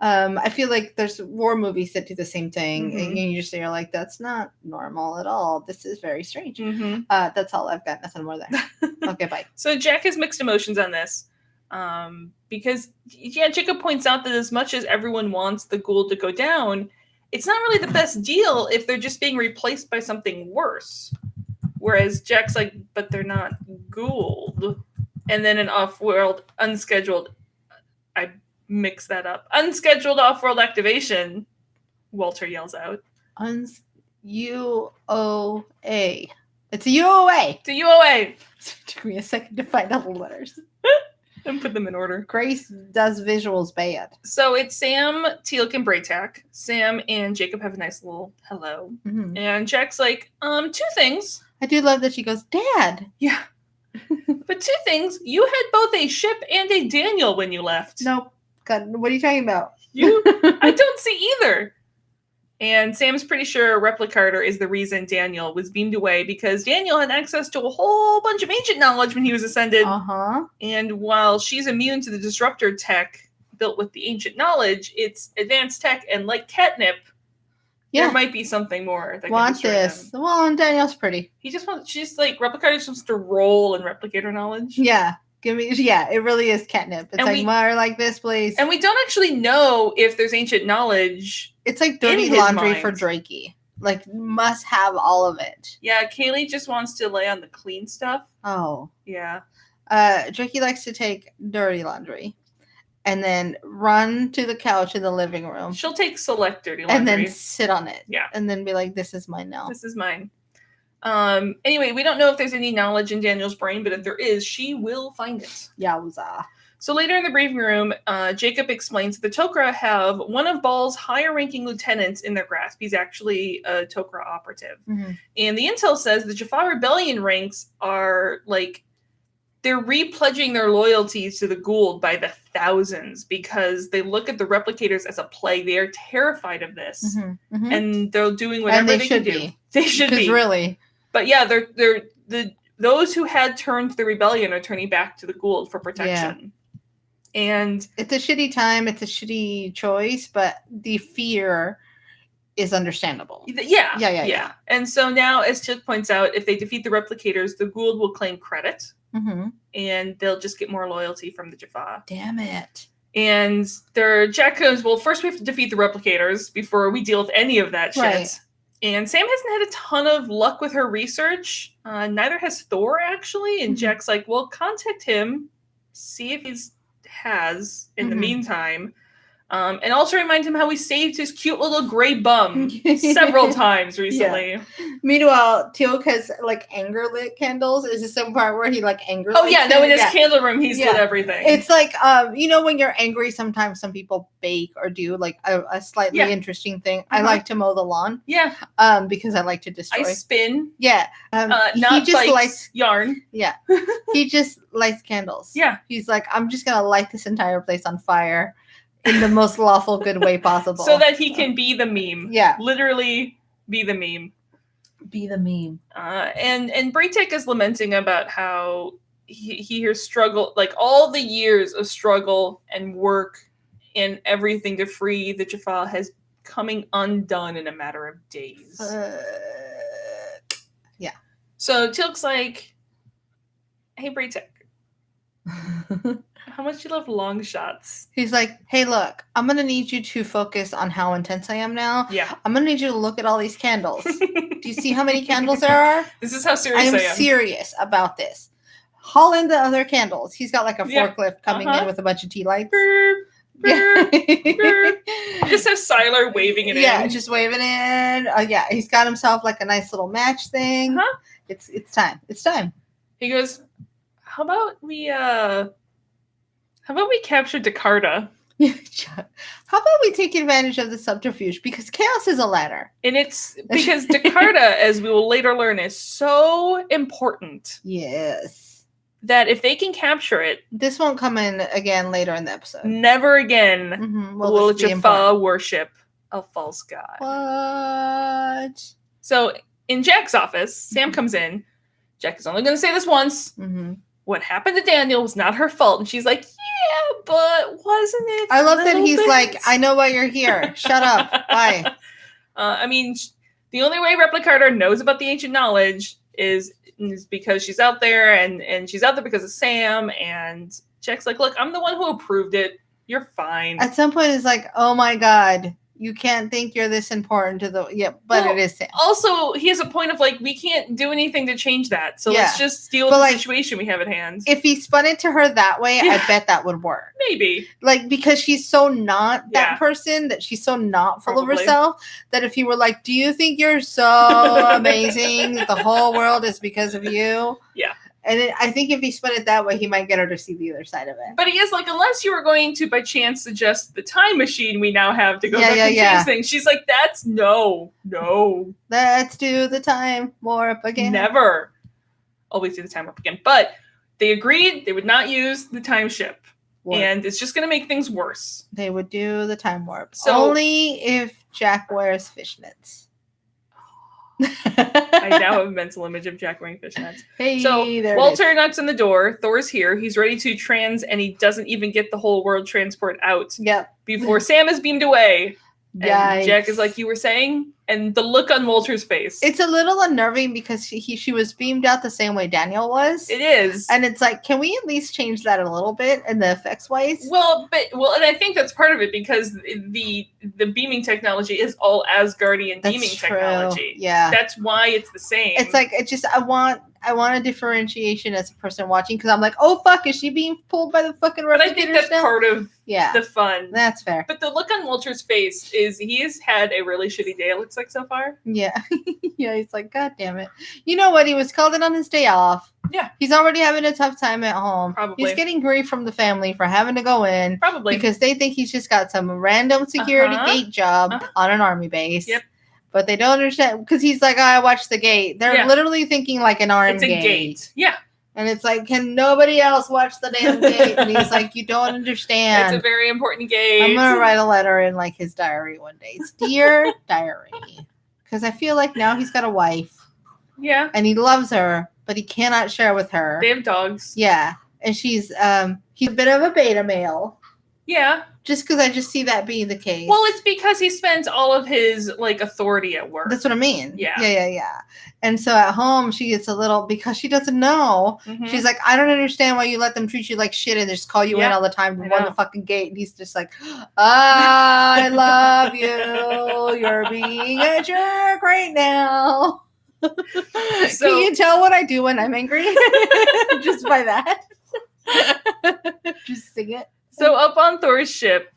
I feel like there's war movies that do the same thing. And you're like, that's not normal at all. This is very strange. That's all I've got. Nothing more there. Okay, bye. So Jack has mixed emotions on this. Because Jacob points out that as much as everyone wants the Gould to go down, it's not really the best deal if they're just being replaced by something worse. Whereas Jack's like, but they're not Gould. And then an off-world, unscheduled, I mix that up, unscheduled off-world activation, Walter yells out. UOA. It's a UOA. It's a UOA. It took me a second to find all the letters. And put them in order. Grace does visuals bad. So it's Sam, Teal'c, and Braytac. Sam and Jacob have a nice little hello. Mm-hmm. And Jack's like, 2 things. I do love that she goes, Dad. Yeah. But 2 things. You had both a ship and a Daniel when you left. Nope. God, what are you talking about? I don't see either. And Sam's pretty sure Replicator is the reason Daniel was beamed away, because Daniel had access to a whole bunch of ancient knowledge when he was ascended. Uh-huh. And while she's immune to the disruptor tech built with the ancient knowledge, it's advanced tech, and like catnip, there might be something more that Want can destroy this. them. Well, and Daniel's pretty. She's like, Replicator just wants to roll in Replicator knowledge. Yeah. It really is catnip. It's And more like this place. And we don't actually know if there's ancient knowledge. It's like dirty laundry for Drakey. Like, must have all of it. Yeah, Kaylee just wants to lay on the clean stuff. Oh. Yeah. Drakey likes to take dirty laundry and then run to the couch in the living room. She'll take select dirty laundry. And then sit on it. Yeah. And then be like, this is mine now. This is mine. Anyway, we don't know if there's any knowledge in Daniel's brain, but if there is, she will find it. Yowza. So later in the briefing room, Jacob explains that the Tok'ra have one of Baal's higher-ranking lieutenants in their grasp. He's actually a Tok'ra operative. Mm-hmm. And the intel says the Jaffa Rebellion ranks are, like, they're repledging their loyalties to the Gould by the thousands, because they look at the replicators as a plague. They are terrified of this. Mm-hmm. Mm-hmm. And they're doing whatever they can do. They should be. Really. But yeah, those who had turned to the rebellion are turning back to the Gould for protection. Yeah. And it's a shitty time. It's a shitty choice, but the fear is understandable. Yeah. And so now, as Teal'c points out, if they defeat the replicators, the Gould will claim credit. Mm-hmm. And they'll just get more loyalty from the Jaffa. Damn it. And Jack goes, well, first we have to defeat the replicators before we deal with any of that shit. Right. And Sam hasn't had a ton of luck with her research. Neither has Thor, actually. And Jack's like, well, contact him. See if he has in the meantime. And also remind him how he saved his cute little gray bum several times recently. Yeah. Meanwhile, Teal'c has like anger lit candles. Is this some part where he like anger? Oh yeah, no, in his candle room he's lit everything. It's like when you're angry, sometimes some people bake or do like a slightly interesting thing. Uh-huh. I like to mow the lawn. Yeah. Because I like to destroy. I spin. Yeah. Not he just likes yarn. Yeah. He just lights candles. Yeah. He's like, I'm just gonna light this entire place on fire. In the most lawful good way possible. So that he can be the meme. Yeah. Literally be the meme. Be the meme. And Braytac is lamenting about how he hears struggle, like all the years of struggle and work and everything to free the Jaffa has coming undone in a matter of days. Yeah. So Teal'c's like, hey, Braytac. How much you love long shots? He's like, hey, look, I'm going to need you to focus on how intense I am now. Yeah. I'm going to need you to look at all these candles. Do you see how many candles there are? This is how serious I am. I am serious about this. Haul in the other candles. He's got like a forklift coming in with a bunch of tea lights. Burp, burp, burp. You just have Siler waving it in. Yeah, just waving it in. He's got himself like a nice little match thing. Huh? It's time. It's time. He goes, how about we capture Jakarta? How about we take advantage of the subterfuge? Because chaos is a ladder. And it's because Jakarta, as we will later learn, is so important. Yes. That if they can capture it... This won't come in again later in the episode. Never again will Jaffa worship a false god. What? So, in Jack's office, Sam comes in. Jack is only going to say this once. Mm-hmm. What happened to Daniel was not her fault. And she's like, yeah, but wasn't it? I love that he's like, I know why you're here. Shut up. Bye. I mean, the only way Replicator knows about the ancient knowledge is because she's out there, and she's out there because of Sam. And Jack's like, look, I'm the one who approved it. You're fine. At some point, it's like, oh my God, You can't think you're this important to the but it is Sam. Also, he has a point of like, we can't do anything to change that. So let's just deal with the situation we have at hand. If he spun it to her that way, I bet that would work. Maybe. Like, because she's so not that person, that she's so not full of herself, that if he were like, do you think you're so amazing that the whole world is because of you? Yeah. And I think if he spun it that way, he might get her to see the other side of it. But he is like, unless you were going to, by chance, suggest the time machine we now have to go back and change things. She's like, that's no. Let's do the time warp again. Never. Always do the time warp again. But they agreed they would not use the time ship. And it's just going to make things worse. They would do the time warp. So, only if Jack wears fishnets. I now have a mental image of Jack wearing fishnets. Hey, so Walter knocks on the door. Thor's here. He's ready to and he doesn't even get the whole world transport out. Yep. Before Sam is beamed away. Yeah. Jack is like, you were saying? And the look on Walter's face. It's a little unnerving because she was beamed out the same way Daniel was. It is. And it's like, can we at least change that a little bit in the effects wise? Well, and I think that's part of it because the beaming technology is all Asgardian beaming technology. Yeah. That's why it's the same. It's like, I want a differentiation as a person watching because I'm like, oh fuck, is she being pulled by the fucking replicators? But I think that's part of the fun. That's fair. But the look on Walter's face is he has had a really shitty day, it looks like, so far. Yeah. Yeah, he's like, God damn it. You know what? He was called in on his day off. Yeah. He's already having a tough time at home. Probably. He's getting grief from the family for having to go in. Probably. Because they think he's just got some random security gate job on an army base. Yep. But they don't understand because he's like, I watched the gate. They're literally thinking like an armed gate. It's a gate. Yeah. And it's like, can nobody else watch the damn gate? And he's like, you don't understand. It's a very important gate. I'm going to write a letter in like his diary one day. It's Dear Diary. Because I feel like now he's got a wife. Yeah. And he loves her, but he cannot share with her. They have dogs. Yeah. And he's a bit of a beta male. Yeah. Just because I just see that being the case. Well, it's because he spends all of his like authority at work. That's what I mean. Yeah. Yeah. And so at home, she gets a little, because she doesn't know. Mm-hmm. She's like, I don't understand why you let them treat you like shit and just call you in all the time to run the fucking gate. And he's just like, I love you. You're being a jerk right now. So, can you tell what I do when I'm angry? Just by that. Just sing it. So up on Thor's ship,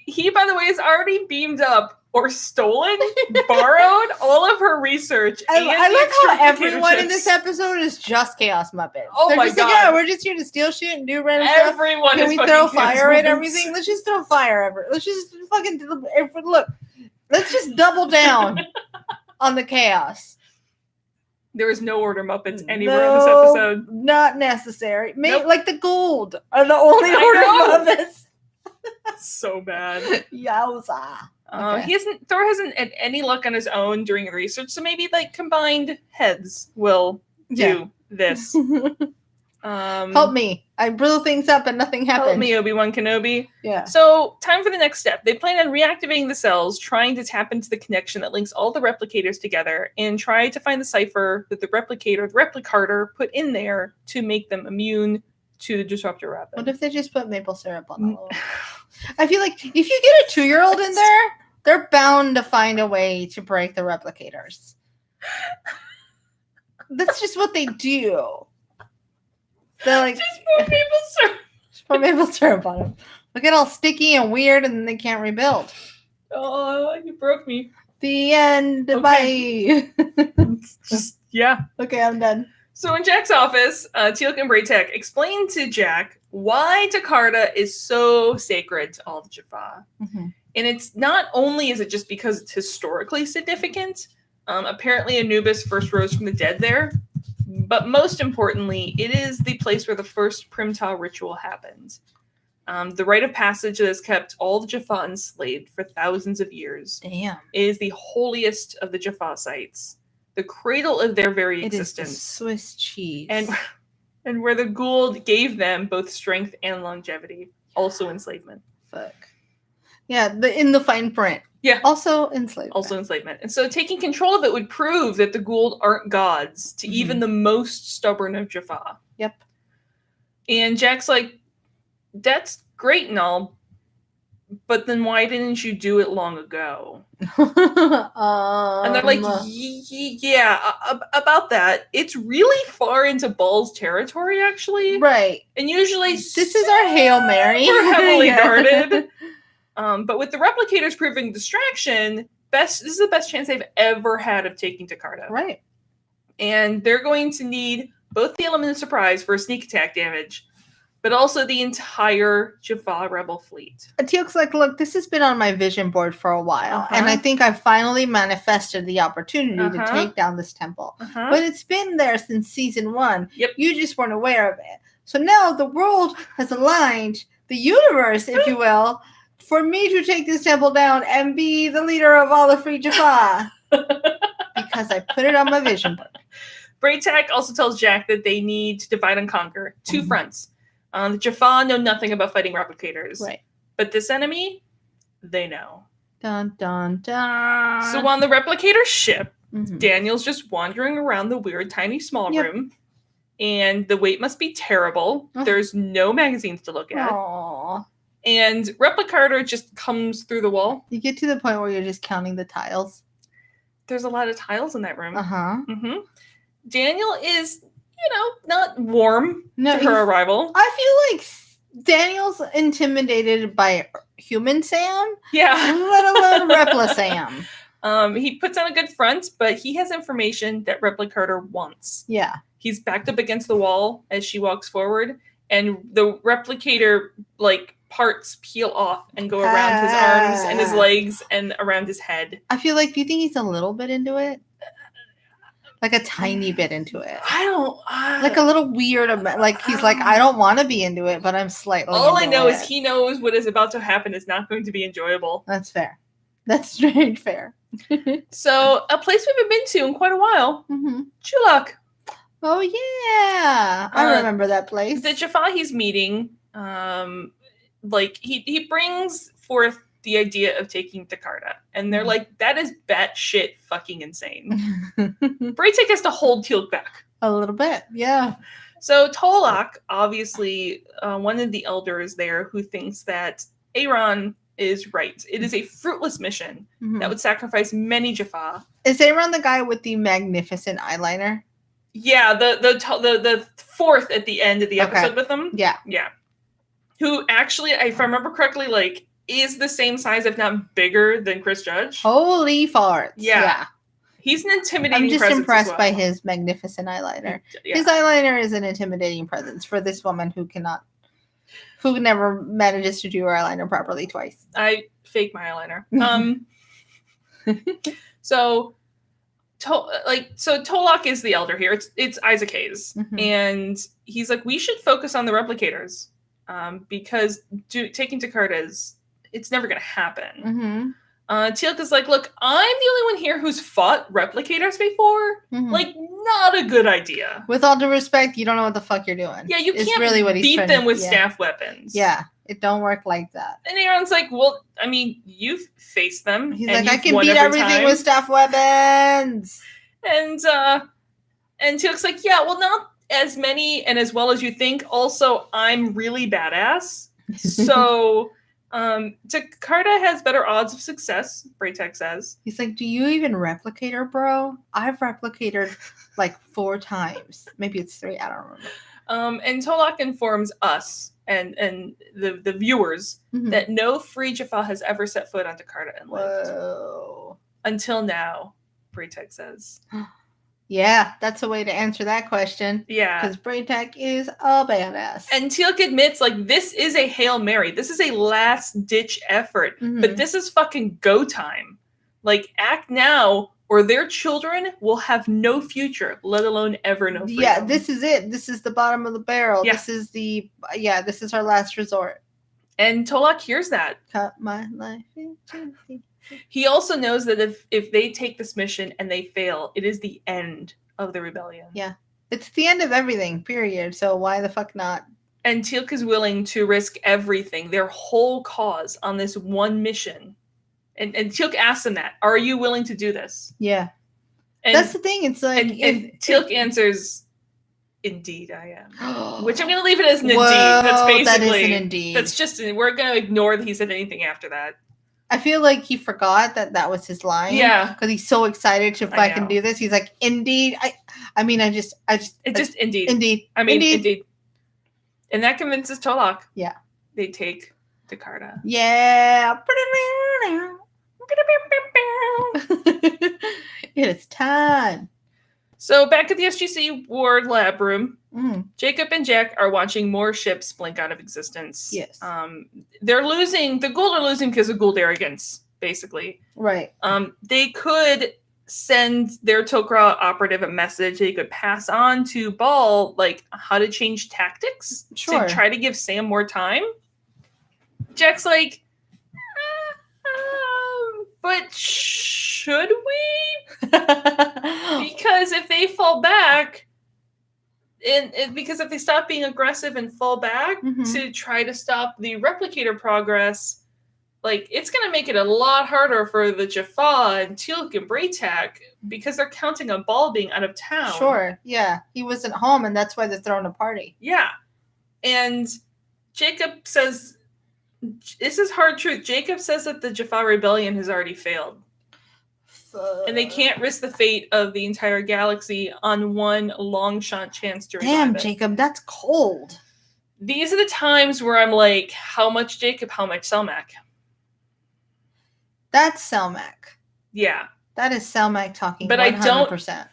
he, by the way, is already beamed up or stolen, borrowed all of her research. I love how everyone in this episode is just Chaos Muppets. Oh They're my just god! Like, yeah, we're just here to steal shit and do random stuff. Everyone Can is we throw fucking fire at everything? Let's just throw fire ever. Let's just fucking look. Let's just double down on the chaos. There is no order Muppets anywhere in this episode. Not necessary. Maybe like the gold are the only order Muppets. So bad. Yowza. Okay. Thor hasn't had any luck on his own during research, so maybe like combined heads will do this. Help me. I blew things up and nothing happened. Help me, Obi-Wan Kenobi. Yeah. So, time for the next step. They plan on reactivating the cells, trying to tap into the connection that links all the replicators together, and try to find the cipher that the replicator put in there to make them immune to the disruptor rapid. What if they just put maple syrup on all of it? I feel like if you get a 2-year-old in there, they're bound to find a way to break the replicators. That's just what they do. They're like, just put maple syrup. Just put maple syrup on them. They'll get all sticky and weird, and then they can't rebuild. Oh, you broke me. The end. Okay. Bye. Yeah. Okay, I'm done. So in Jack's office, Teal'c and Braytek explain to Jack why Takarda is so sacred to all the Jaffa. Mm-hmm. And it's not only is it just because it's historically significant. Apparently Anubis first rose from the dead there. But most importantly, it is the place where the first Primtal ritual happened. The rite of passage that has kept all the Jaffa enslaved for thousands of years. Damn. Is the holiest of the Jaffa sites. The cradle of their very existence. It is the Swiss cheese. And where the Gould gave them both strength and longevity. Also enslavement. Fuck. Yeah, in the fine print. Yeah. Also enslavement. Also enslavement. And so taking control of it would prove that the Gould aren't gods to even the most stubborn of Jaffa. Yep. And Jack's like, that's great and all, but then why didn't you do it long ago? And they're like, yeah, about that. It's really far into Ball's territory, actually. right. And usually This is our Hail Mary. we're heavily Yeah. guarded. But with the replicators proving distraction, this is the best chance they've ever had of taking Teal'c. Right. And they're going to need both the element of surprise for sneak attack damage, but also the entire Jaffa rebel fleet. Teal'c's like, look, this has been on my vision board for a while, and I think I finally manifested the opportunity to take down this temple. But it's been there since season 1. Yep. You just weren't aware of it. So now the world has aligned, the universe, if you will, for me to take this temple down and be the leader of all the free Jaffa. Because I put it on my vision board. Braytac also tells Jack that they need to divide and conquer 2 fronts. The Jaffa know nothing about fighting replicators. Right. But this enemy, they know. Dun, dun, dun. So on the replicator ship, Mhm. Daniel's just wandering around the weird tiny small Yep. room. And the wait must be terrible. Ugh. There's no magazines to look at. Aw. And Replicator just comes through the wall. You get to the point where you're just counting the tiles. There's a lot of tiles in that room. Uh-huh. Mm-hmm. Daniel is, not warm No, to her arrival. I feel like Daniel's intimidated by human Sam, Yeah. let alone Repla Sam. He puts on a good front, but he has information that Replicator wants. Yeah. He's backed up against the wall as she walks forward, and the Replicator, parts peel off and go around his arms and his legs and around his head. I feel like, do you think he's a little bit into it? Like a tiny bit into it. I don't... Like a little weird, he's like, I don't want to be into it, but I'm slightly All I into know it. is he knows what is about to happen is not going to be enjoyable. That's fair. That's strange fair. So, a place we haven't been to in quite a while. Mm-hmm. Teal'c. Oh, yeah. I remember that place. The Jaffa he's meeting, he brings forth the idea of taking Teal'c, and they're like, that is batshit fucking insane. Braytac has to hold Teal'c back. A little bit, yeah. So Teal'c, obviously, one of the elders there who thinks that Aaron is right. It is a fruitless mission that would sacrifice many Jaffa. Is Aaron the guy with the magnificent eyeliner? Yeah, the fourth at the end of the episode with them. Yeah. Yeah. Who actually, if I remember correctly, is the same size, if not bigger, than Chris Judge. Holy farts. Yeah. He's an intimidating presence. I'm just impressed as well. by his magnificent eyeliner. Yeah. His eyeliner is an intimidating presence for this woman who never manages to do her eyeliner properly twice. I fake my eyeliner. So Teal'c is the elder here. It's Isaac Hayes, and he's like, we should focus on the replicators, because taking Teal'c it's never going to happen. Teal'c is like, look, I'm the only one here who's fought replicators before. Not a good idea. With all due respect, you don't know what the fuck you're doing. Yeah, you can't really what he's beat them with staff weapons. Yeah, it don't work like that. And Aaron's like, well, I mean, you've faced them. He's and like, I you've can won beat every everything time. with staff weapons. And Teal'c's like, yeah, well, not as many and as well as you think. Also, I'm really badass. So Teal'c has better odds of success, Braytac says. He's like, do you even replicator, bro? I've replicated 4 times. Maybe it's 3. I don't remember. And Teal'c informs us and the viewers that no free Jaffa has ever set foot on Teal'c and lived. Whoa. Until now, Braytac says. Yeah, that's a way to answer that question. Yeah. Because Braytac is a badass. And Teal'c admits, this is a Hail Mary. This is a last-ditch effort. But this is fucking go time. Act now, or their children will have no future, let alone ever know freedom. Yeah, this is it. This is the bottom of the barrel. Yeah. This is our last resort. And Teal'c hears that. Cut my life into pieces. He also knows that if they take this mission and they fail, it is the end of the rebellion. Yeah. It's the end of everything, period. So why the fuck not? And Teal'c is willing to risk everything, their whole cause, on this one mission. And Teal'c asks them that. Are you willing to do this? Yeah. And that's the thing. It's like... and Teal'c answers, Indeed, I am. Which I'm going to leave it as an Whoa, indeed. That's basically. that is an indeed. That's just. We're going to ignore that he said anything after that. I feel like he forgot that was his line. Yeah. Because he's so excited to I fucking know. do this. He's like, indeed. It's just indeed. Indeed. I mean, Indeed. indeed. And that convinces Teal'c. Yeah. They take Teal'c. Yeah. It is time. So back at the SGC Ward lab room, Mm. Jacob and Jack are watching more ships blink out of existence. Yes. They're losing. The Gould are losing because of Gould arrogance, basically. Right. They could send their Tok'ra operative a message they could pass on to Ball, like how to change tactics Sure. to try to give Sam more time. Jack's like, but should we? Because if they fall back, because if they stop being aggressive and fall back to try to stop the replicator progress, like it's going to make it a lot harder for the Jaffa and Teal'c and Braytak because they're counting on Ball being out of town. Sure. Yeah. He wasn't home, and that's why they're throwing a party. Yeah. And Jacob says, this is hard truth. Jacob says that the Jaffa rebellion has already failed. And they can't risk the fate of the entire galaxy on one long shot chance to revive Damn, it. Jacob, that's cold. These are the times where I'm like, how much Jacob, how much Selmac? That's Selmac. Yeah. That is Selmac talking. But 100%. I don't.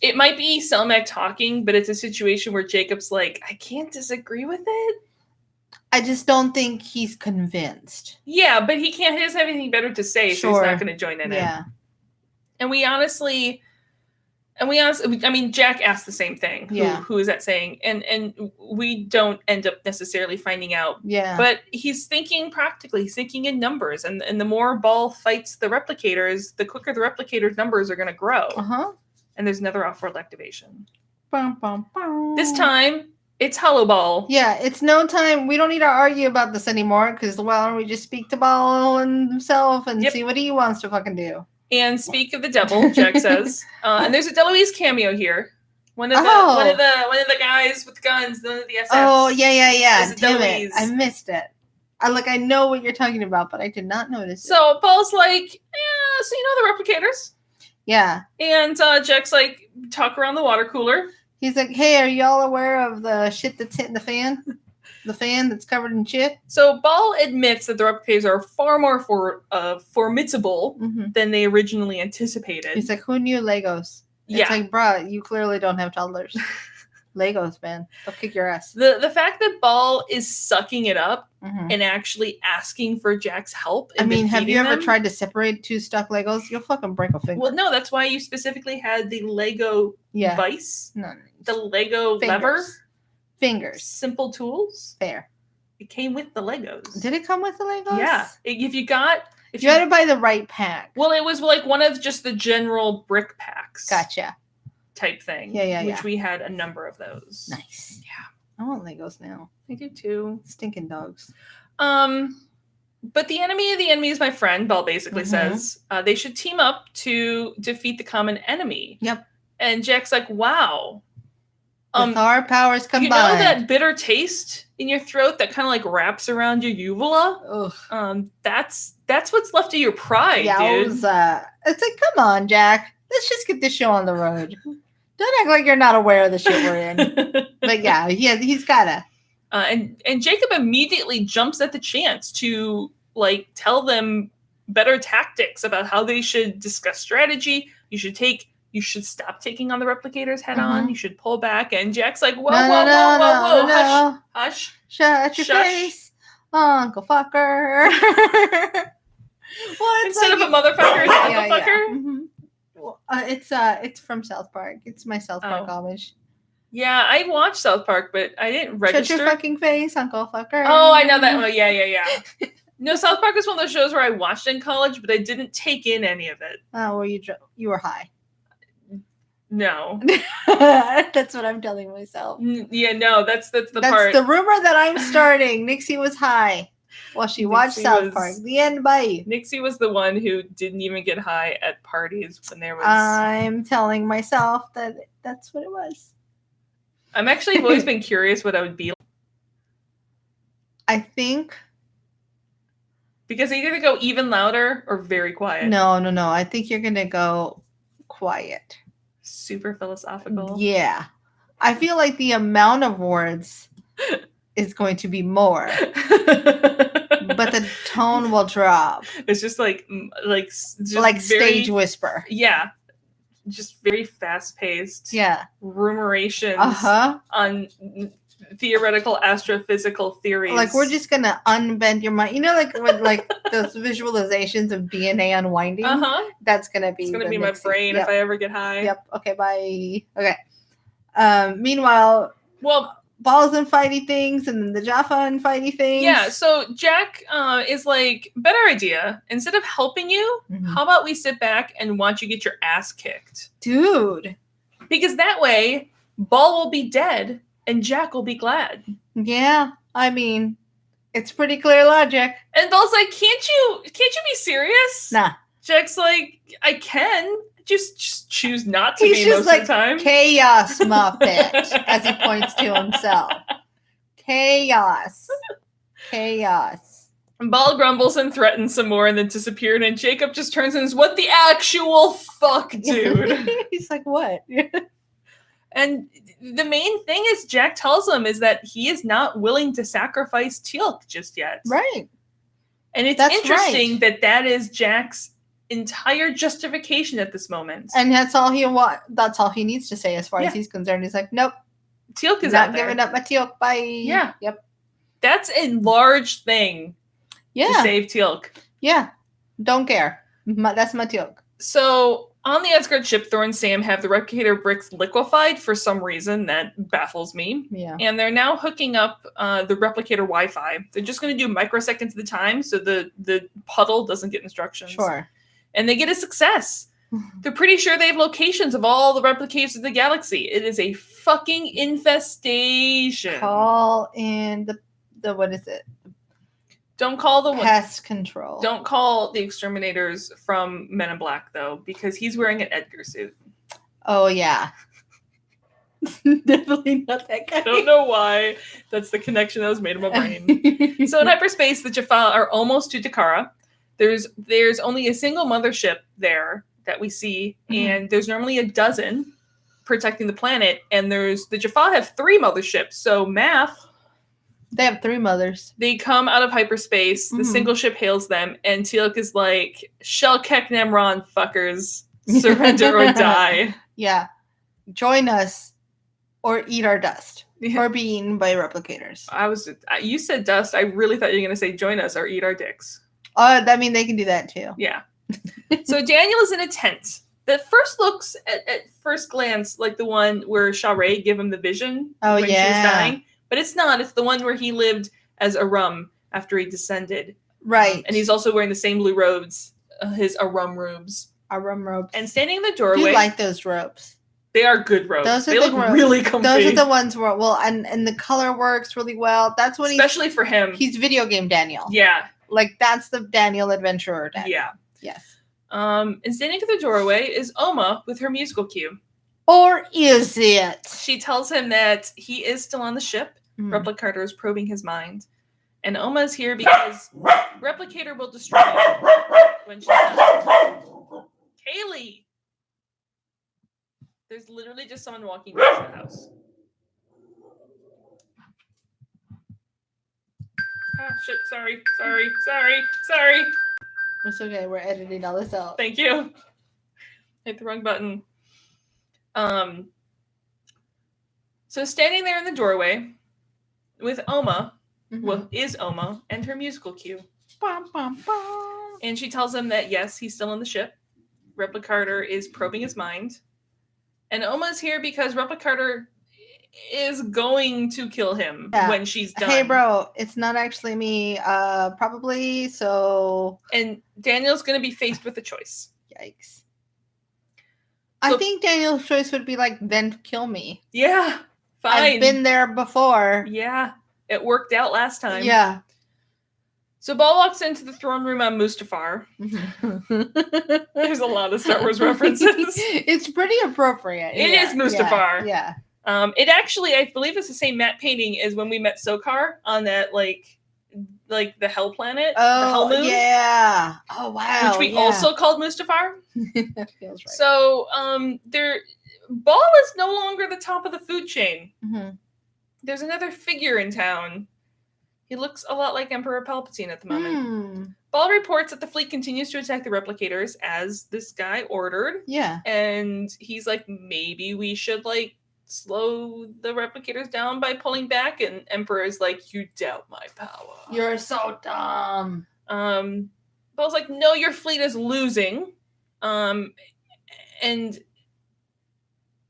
It might be Selmac talking, but it's a situation where Jacob's like, I can't disagree with it. I just don't think he's convinced. Yeah, but he doesn't have anything better to say, so he's not going to join in it. Yeah. And we honestly, I mean, Jack asked the same thing. Who is that saying? And we don't end up necessarily finding out. Yeah. But he's thinking practically. He's thinking in numbers. And the more Ball fights the replicators, the quicker the replicators' numbers are going to grow. Uh-huh. And there's another off-world activation. Bum, bum, bum. This time, it's Hollow Ball. Yeah, it's no time. We don't need to argue about this anymore because, well, we just speak to Ball and himself and see what he wants to fucking do. And speak of the devil, Jack says. And there's a Deloise cameo here. One of the guys with guns, one of the SS. Oh, yeah. Damn Deloise. it. I missed it. I know what you're talking about, but I did not notice it. So Ball's like, so you know the replicators? Yeah. And Jack's like, talk around the water cooler. He's like, hey, are y'all aware of the shit that's hitting the fan? The fan that's covered in shit? So Ball admits that the replicators are far more formidable than they originally anticipated. He's like, who knew Legos? It's like, bruh, you clearly don't have toddlers. Legos, man. They'll kick your ass. The fact that Ball is sucking it up and actually asking for Jack's help. I mean, have you ever tried to separate two stuck Legos? You'll fucking break a finger. Well, no, that's why you specifically had the Lego vice. No. The Lego lever. Fingers. Simple tools. Fair. It came with the Legos. Did it come with the Legos? Yeah. If you had to buy the right pack. Well, it was like one of just the general brick packs. Gotcha. Type thing. Yeah. Which we had a number of those. Nice. Yeah. I want Legos now. I do too. Stinking dogs. But the enemy of the enemy is my friend, Ball basically says. They should team up to defeat the common enemy. Yep. And Jack's like, wow. With our powers combined. You know that bitter taste in your throat that kind of like wraps around your uvula? Ugh. That's what's left of your pride, dude. It's like, come on, Jack. Let's just get this show on the road. Don't act like you're not aware of the shit we're in. But yeah, he's gotta. And Jacob immediately jumps at the chance to like tell them better tactics about how they should discuss strategy. You should stop taking on the replicators head on. You should pull back. And Jack's like, whoa, whoa. Hush. Shut your face, Uncle Fucker. Instead of a motherfucker, it's Uncle Fucker. Yeah. It's from South Park. It's my South Park homage. Yeah, I watched South Park, but I didn't register. Shut your fucking face, Uncle Fucker. Oh, I know that. Oh, yeah. No, South Park was one of those shows where I watched in college, but I didn't take in any of it. Oh, well, you were high. No. That's what I'm telling myself. Yeah, no, that's the part. That's the rumor that I'm starting. Nixie was high while she watched South Park. The end, bye. Nixie was the one who didn't even get high at parties when there was... I'm telling myself that that's what it was. I've always been curious what I would be like. I think Because they either go even louder or very quiet. no. I think you're gonna go quiet. Super philosophical. Yeah. I feel like the amount of words is going to be more, but the tone will drop. It's just like just Like very, stage whisper. Yeah. Just very fast paced. Yeah. Rumorations Uh-huh. on theoretical astrophysical theories. Like we're just gonna unbend your mind. You know, like when like those visualizations of DNA unwinding. That's gonna be. It's gonna be my brain if I ever get high. Yep. Okay. Bye. Okay. Meanwhile, well, Ball's and fighty things, and then the Jaffa and fighty things. Yeah. So Jack is like, better idea. Instead of helping you, how about we sit back and watch you get your ass kicked, dude? Because that way, Ball will be dead. And Jack will be glad. Yeah, I mean, it's pretty clear logic. And Ball's like, can't you be serious? Nah. Jack's like, I can. Just choose not to He's be just most of the time. Chaos Muppet, as he points to himself. Chaos. And Ball grumbles and threatens some more and then disappeared. And Jacob just turns and says, what the actual fuck, dude? He's like, what? And the main thing is Jack tells him is that he is not willing to sacrifice Teal'c just yet. Right. And it's interesting that is Jack's entire justification at this moment. And that's all he needs to say as far as he's concerned. He's like, nope. Teal'c is not giving up my Teal'c. Bye. Yeah. Yep. That's a large thing to save Teal'c. Yeah. Don't care. That's my Teal'c. So on the Asgard ship, Thor and Sam have the replicator bricks liquefied for some reason that baffles me. Yeah. And they're now hooking up the replicator Wi-Fi. They're just going to do microseconds at a time so the puddle doesn't get instructions. Sure. And they get a success. They're pretty sure they have locations of all the replicators of the galaxy. It is a fucking infestation. Call in the what is it? Don't call the pest control. Don't call the exterminators from Men in Black, though, because he's wearing an Edgar suit. Oh, yeah. Definitely not that guy. I don't know why. That's the connection that was made in my brain. So in hyperspace, the Jaffa are almost to Takara. There's only a single mothership there that we see, and there's normally a dozen protecting the planet, and the Jaffa have 3 motherships. So math. They have 3 mothers. They come out of hyperspace. The single ship hails them, and Teal'c is like, Shell Kek Namron, fuckers. Surrender or die. Yeah. Join us or eat our dust. Or be eaten by replicators. You said dust. I really thought you were going to say join us or eat our dicks. I mean, they can do that too. Yeah. So Daniel is in a tent that first looks, at first glance, like the one where Sha'Ray gave him the vision when she was dying. But it's not. It's the one where he lived as Arum after he descended. Right. And he's also wearing the same blue robes, his Arum robes. Arum robes. And standing in the doorway. You like those robes. They are good robes. They look really comfy. Those are the ones where, and the color works really well. That's what especially for him. He's video game Daniel. Yeah. Like, that's the Daniel adventurer Daniel. Yeah. Yes. And standing at the doorway is Oma with her musical cue. Or is it? She tells him that he is still on the ship. Replicator is probing his mind. And Oma is here because Replicator will destroy him when she's done. Kaylee! There's literally just someone walking past the house. Ah, shit, sorry. It's okay, we're editing all this out. Thank you. I hit the wrong button. So standing there in the doorway with Oma, is Oma, and her musical cue. Bum, bum, bum. And she tells him that, yes, he's still on the ship. Replicator is probing his mind. And Oma's here because Replicator is going to kill him when she's done. Hey, bro, it's not actually me, probably, so... And Daniel's going to be faced with a choice. Yikes. I think Daniel's choice would be like, then kill me. Yeah, fine. I've been there before. Yeah, it worked out last time. Yeah. So Ball walks into the throne room on Mustafar. There's a lot of Star Wars references. It's pretty appropriate. It is Mustafar. Yeah. It actually, I believe it's the same matte painting as when we met Sokar on that like the Hell planet, the Hell Moon. Yeah. Oh wow. Which we also called Mustafar. That feels right. So Ball is no longer the top of the food chain. Mm-hmm. There's another figure in town. He looks a lot like Emperor Palpatine at the moment. Ball reports that the fleet continues to attack the replicators as this guy ordered. Yeah. And he's like, maybe we should like slow the replicators down by pulling back. And Emperor's like, you doubt my power. You're so dumb. Ball's like, no, your fleet is losing. And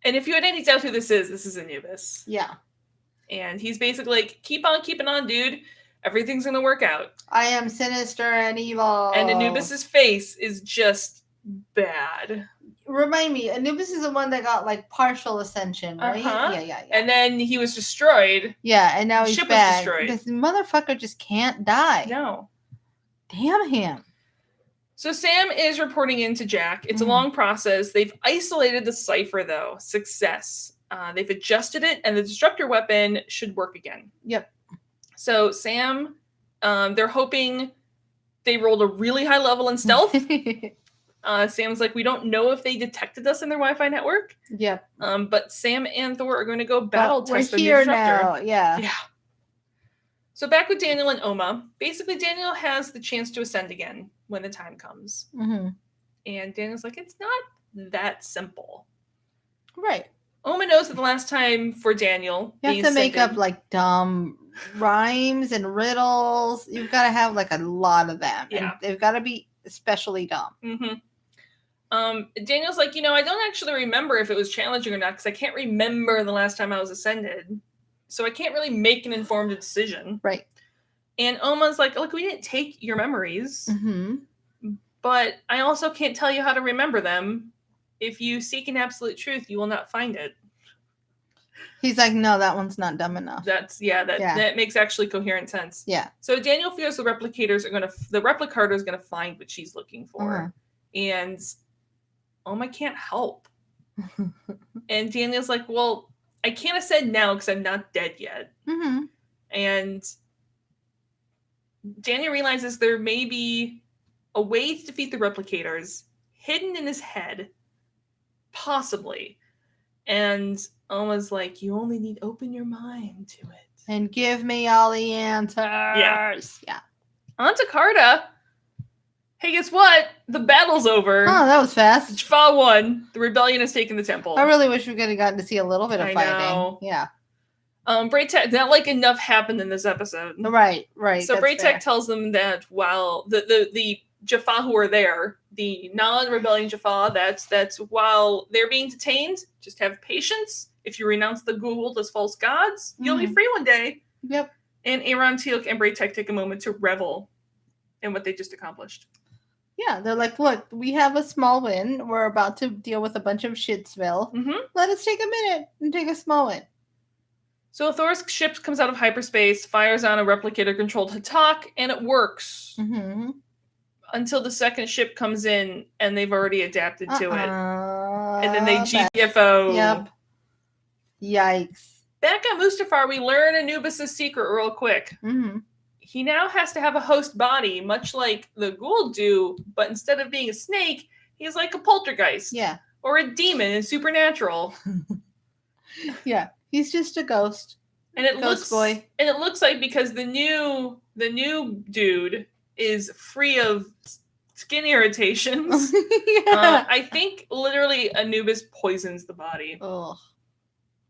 if you had any doubt who this is Anubis. Yeah. And he's basically like, keep on keeping on, dude. Everything's going to work out. I am sinister and evil. And Anubis's face is just bad. Remind me, Anubis is the one that got like partial ascension, right? Yeah. And then he was destroyed. Yeah, and now he's back. Was destroyed. This motherfucker just can't die. No. Damn him. So Sam is reporting into Jack. It's a long process. They've isolated the cipher, though. Success. They've adjusted it, and the disruptor weapon should work again. Yep. So Sam, they're hoping they rolled a really high level in stealth. Sam's like, we don't know if they detected us in their Wi-Fi network. Yep. But Sam and Thor are going to go battle test the here disruptor. Now. Yeah. Yeah. So back with Daniel and Oma. Basically, Daniel has the chance to ascend again when the time comes. Mm-hmm. And Daniel's like, it's not that simple. Right. Oma knows that the last time for Daniel, you have to make up like dumb rhymes and riddles. You've got to have like a lot of them. Yeah. And they've got to be especially dumb. Mm-hmm. Daniel's like, I don't actually remember if it was challenging or not because I can't remember the last time I was ascended. So I can't really make an informed decision. Right. And Oma's like, look, we didn't take your memories, but I also can't tell you how to remember them. If you seek an absolute truth, you will not find it. He's like, no, that one's not dumb enough. That makes actually coherent sense. Yeah. So Daniel fears the replicator is going to find what she's looking for. And Oma can't help. And Daniel's like, well, I can't ascend now because I'm not dead yet. And Daniel realizes there may be a way to defeat the replicators hidden in his head. Possibly. And Oma's like, you only need to open your mind to it. And give me all the answers. Yeah. On to Carta. Hey, guess what? The battle's over. Oh, that was fast. Jaffa won. The rebellion has taken the temple. I really wish we could have gotten to see a little bit of fighting. Know. Yeah. Braytech, not like enough happened in this episode. Right. So Braytech tells them that while the Jaffa who are there, the non-rebellion Jaffa, that's while they're being detained, just have patience. If you renounce the Goa'uld as false gods, you'll be free one day. Yep. And Aaron, Teal'c, and Braytech take a moment to revel in what they just accomplished. Yeah, they're like, look, we have a small win. We're about to deal with a bunch of shitsville. Let us take a minute and take a small win. So Thor's ship comes out of hyperspace, fires on a replicator-controlled Hatak, and it works. Until the second ship comes in, and they've already adapted to it. And then they GTFO. Yep. Yikes. Back at Mustafar, we learn Anubis' secret real quick. He now has to have a host body, much like the Goa'uld do, but instead of being a snake, he's like a poltergeist. Yeah. Or a demon in Supernatural. Yeah. He's just a ghost. And it ghost boy. And it looks like because the new dude is free of skin irritations. I think literally Anubis poisons the body. Oh,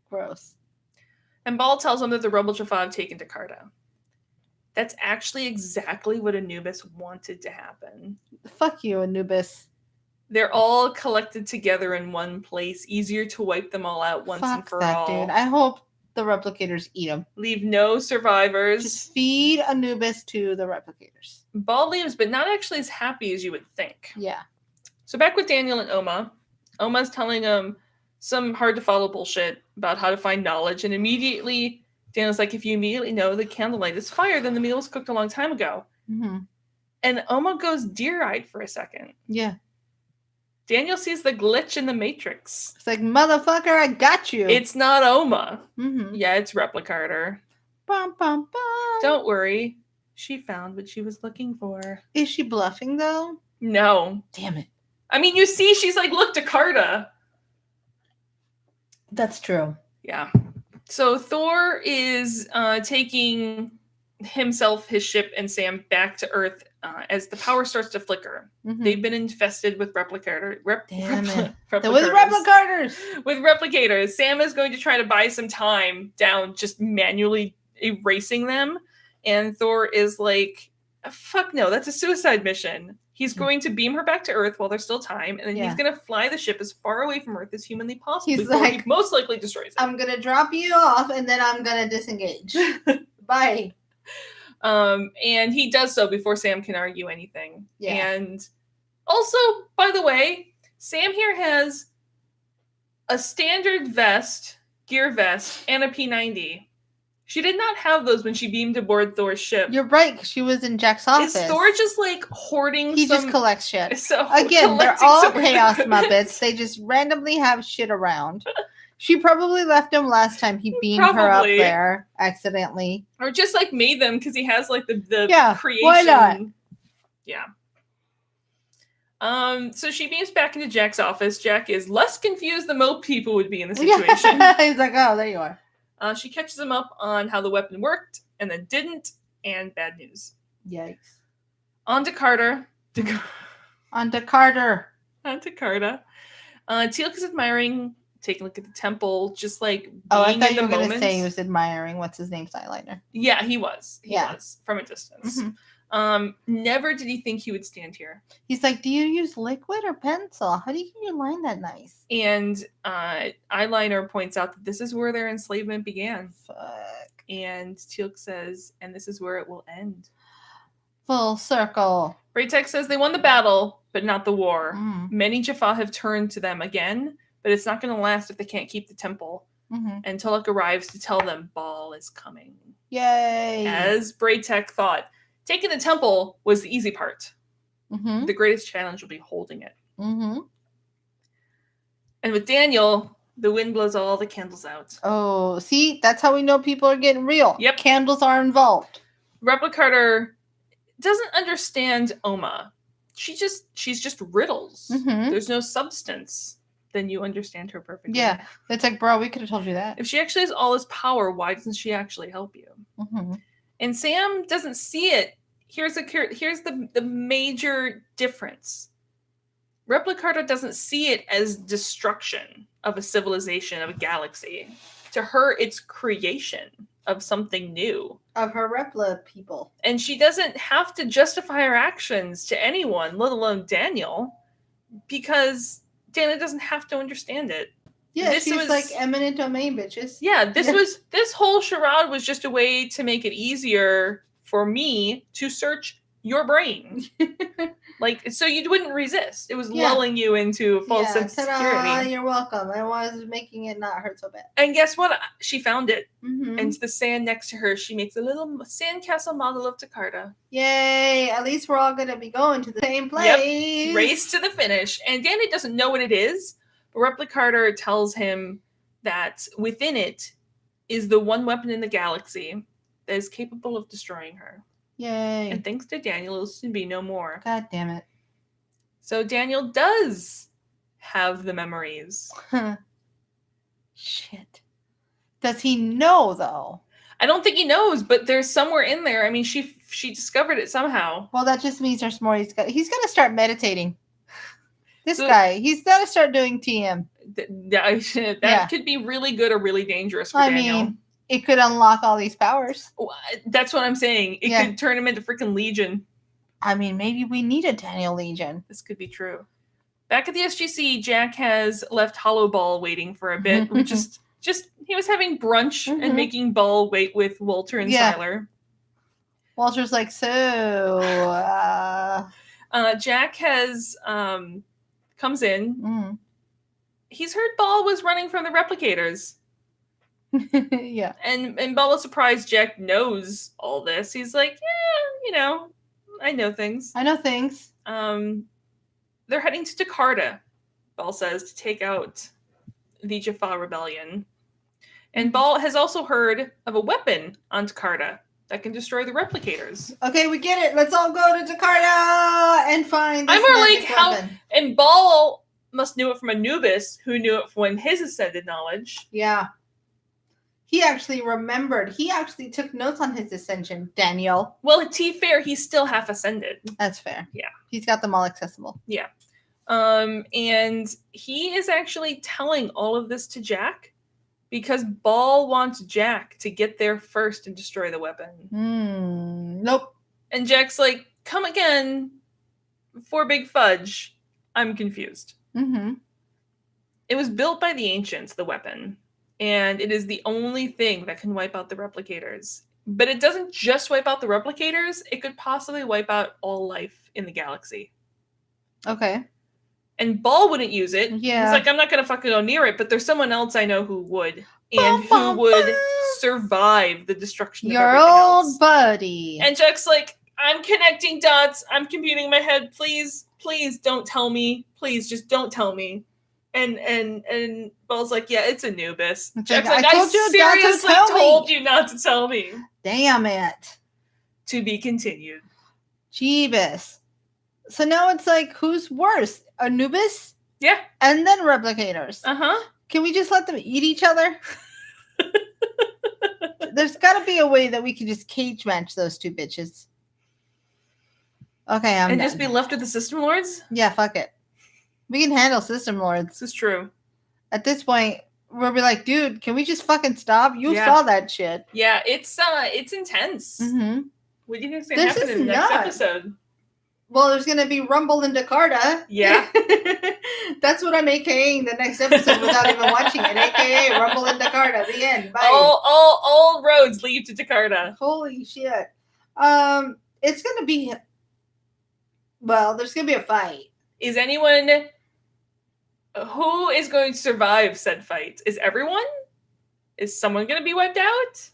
gross. And Ball tells him that the rebel Jaffa have taken to Carta. That's actually exactly what Anubis wanted to happen. Fuck you, Anubis. They're all collected together in one place. Easier to wipe them all out once and for all. Dude. I hope the replicators eat them. Leave no survivors. Just feed Anubis to the replicators. Ball leaves, but not actually as happy as you would think. Yeah. So back with Daniel and Oma. Oma's telling him some hard to follow bullshit about how to find knowledge, and immediately Daniel's like, if you immediately know the candlelight is fire, then the meal was cooked a long time ago. And Oma goes deer-eyed for a second. Yeah. Daniel sees the glitch in the Matrix. It's like, motherfucker, I got you. It's not Oma. Mm-hmm. Yeah, it's Replicarter. Bum, bum, bum. Don't worry. She found what she was looking for. Is she bluffing, though? No. Damn it. I mean, you see, she's like, look, Jakarta. That's true. Yeah. So Thor is taking himself, his ship, and Sam back to Earth as the power starts to flicker. Mm-hmm. They've been infested with replicators. Replicators. With replicators. Sam is going to try to buy some time down, just manually erasing them. And Thor is like, fuck no, that's a suicide mission. He's going to beam her back to Earth while there's still time, and then he's going to fly the ship as far away from Earth as humanly possible before he most likely destroys it. I'm going to drop you off, and then I'm going to disengage. Bye. And he does so before Sam can argue anything. Yeah. And also, by the way, Sam here has a standard vest, gear vest, and a P90. She did not have those when she beamed aboard Thor's ship. You're right, because she was in Jack's office. Is Thor just like hoarding He just collects shit. So again, they're all chaos muppets. They just randomly have shit around. She probably left him last time he beamed her up there accidentally. Or just like made them because he has like the creation. Why not? Yeah. So she beams back into Jack's office. Jack is less confused than most people would be in the situation. He's like, oh, there you are. She catches him up on how the weapon worked and then didn't, and bad news. Yikes. On to Carter. On to Carter. Teal'c is admiring, taking a look at the temple, just like being I thought in you were the going to say he was admiring what's his name's eyeliner. Yeah, he was. He was from a distance. Mm-hmm. Never did he think he would stand here. He's like, do you use liquid or pencil? How do you get your line that nice? And eyeliner points out that this is where their enslavement began. Fuck. And Teal'c says, and this is where it will end. Full circle. Braytek says they won the battle, but not the war. Mm. Many Jaffa have turned to them again, but it's not going to last if they can't keep the temple. Mm-hmm. And Teal'c arrives to tell them Baal is coming. Yay. As Braytek thought, taking the temple was the easy part. Mm-hmm. The greatest challenge will be holding it. Mm-hmm. And with Daniel, the wind blows all the candles out. Oh, see? That's how we know people are getting real. Yep. Candles are involved. Replicarter doesn't understand Oma. She's just riddles. Mm-hmm. There's no substance. Then you understand her perfectly. Yeah. It's like, bro, we could have told you that. If she actually has all this power, why doesn't she actually help you? Mm-hmm. And Sam doesn't see it. Here's the major difference. Replicarter doesn't see it as destruction of a civilization, of a galaxy. To her, it's creation of something new. Of her Repla people. And she doesn't have to justify her actions to anyone, let alone Daniel, because Daniel doesn't have to understand it. Yeah, she's like eminent domain, bitches. Yeah, this whole charade was just a way to make it easier for me to search your brain. Like, so you wouldn't resist. It was lulling you into a false sense of security. You're welcome. I was making it not hurt so bad. And guess what? She found it. Mm-hmm. And the sand next to her, she makes a little sandcastle model of Jakarta. Yay! At least we're all going to be going to the same place. Yep. Race to the finish. And Danny doesn't know what it is, but Replicarter tells him that within it is the one weapon in the galaxy that is capable of destroying her. Yay. And thanks to Daniel, it'll soon be no more. God damn it. So Daniel does have the memories. Shit. Does he know, though? I don't think he knows, but there's somewhere in there. I mean, she discovered it somehow. Well, that just means there's more. He's got to start meditating. This guy, he's got to start doing TM. That could be really good or really dangerous for Daniel. I mean, it could unlock all these powers. That's what I'm saying. It could turn him into freaking Legion. I mean, maybe we need a Daniel Legion. This could be true. Back at the SGC, Jack has left Hollow Ball waiting for a bit. just he was having brunch and making Ball wait with Walter and Siler. Walter's like, so Jack has comes in. He's heard Ball was running from the replicators. Yeah. And Ball is surprised Jack knows all this. He's like, yeah, I know things. I know things. They're heading to Jakarta. Ball says, to take out the Jaffa rebellion. And Ball has also heard of a weapon on Jakarta that can destroy the replicators. Okay, we get it. Let's all go to Jakarta and find this I'm more like magic how... weapon. And Ball must knew it from Anubis, who knew it from his ascended knowledge. Yeah. He actually remembered. He actually took notes on his ascension, Daniel. Well, to be fair, he's still half ascended. That's fair. Yeah. He's got them all accessible. Yeah. And he is actually telling all of this to Jack because Ball wants Jack to get there first and destroy the weapon. Nope. And Jack's like, come again for Big Fudge. I'm confused. Mm-hmm. It was built by the ancients, the weapon, and it is the only thing that can wipe out the replicators. But it doesn't just wipe out the replicators, it could possibly wipe out all life in the galaxy. Okay. And Ball wouldn't use it. Yeah. He's like, I'm not going to fucking go near it, but there's someone else I know who would. And who would survive the destruction of everything else. Your old buddy. And Jack's like, I'm connecting dots. I'm computing in my head. Please, please don't tell me. Please just don't tell me. And Ball's like, yeah, it's Anubis. Jack's like, I seriously told you not to tell me. Damn it. To be continued. Jeebus. So now it's like, who's worse? Anubis? Yeah. And then replicators. Uh-huh. Can we just let them eat each other? There's got to be a way that we can just cage match those two bitches. Okay, I'm done. Just be left with the System Lords? Yeah, fuck it. We can handle System Lords. This is true. At this point, we'll be like, dude, can we just fucking stop? You saw that shit. Yeah, it's intense. Mm-hmm. What do you think's gonna happen in the next episode? Well, there's gonna be Rumble in Jakarta. Yeah. That's what I'm AKAing the next episode without even watching it. AKA Rumble in Jakarta. The end. Bye. All roads lead to Jakarta. Holy shit. It's gonna be. Well, there's gonna be a fight. Is anyone? Who is going to survive said fight? Is everyone? Is someone going to be wiped out?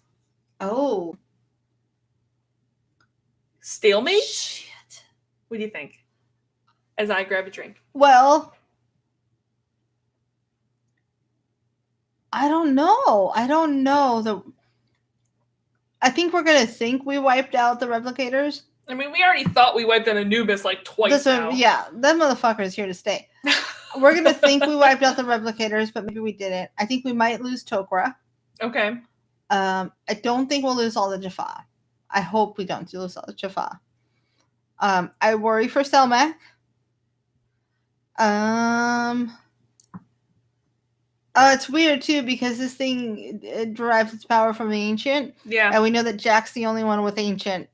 Oh. Stalemate? Shit. What do you think? As I grab a drink. Well, I don't know. I think we're going to think we wiped out the replicators. I mean, we already thought we wiped out Anubis like twice now. Yeah, that motherfucker is here to stay. We're going to think we wiped out the replicators, but maybe we didn't. I think we might lose Tok'ra. Okay. I don't think we'll lose all the Jaffa. I hope we don't lose all the Jaffa. I worry for Selmac. It's weird, too, because this thing derives its power from the ancient. Yeah. And we know that Jack's the only one with ancient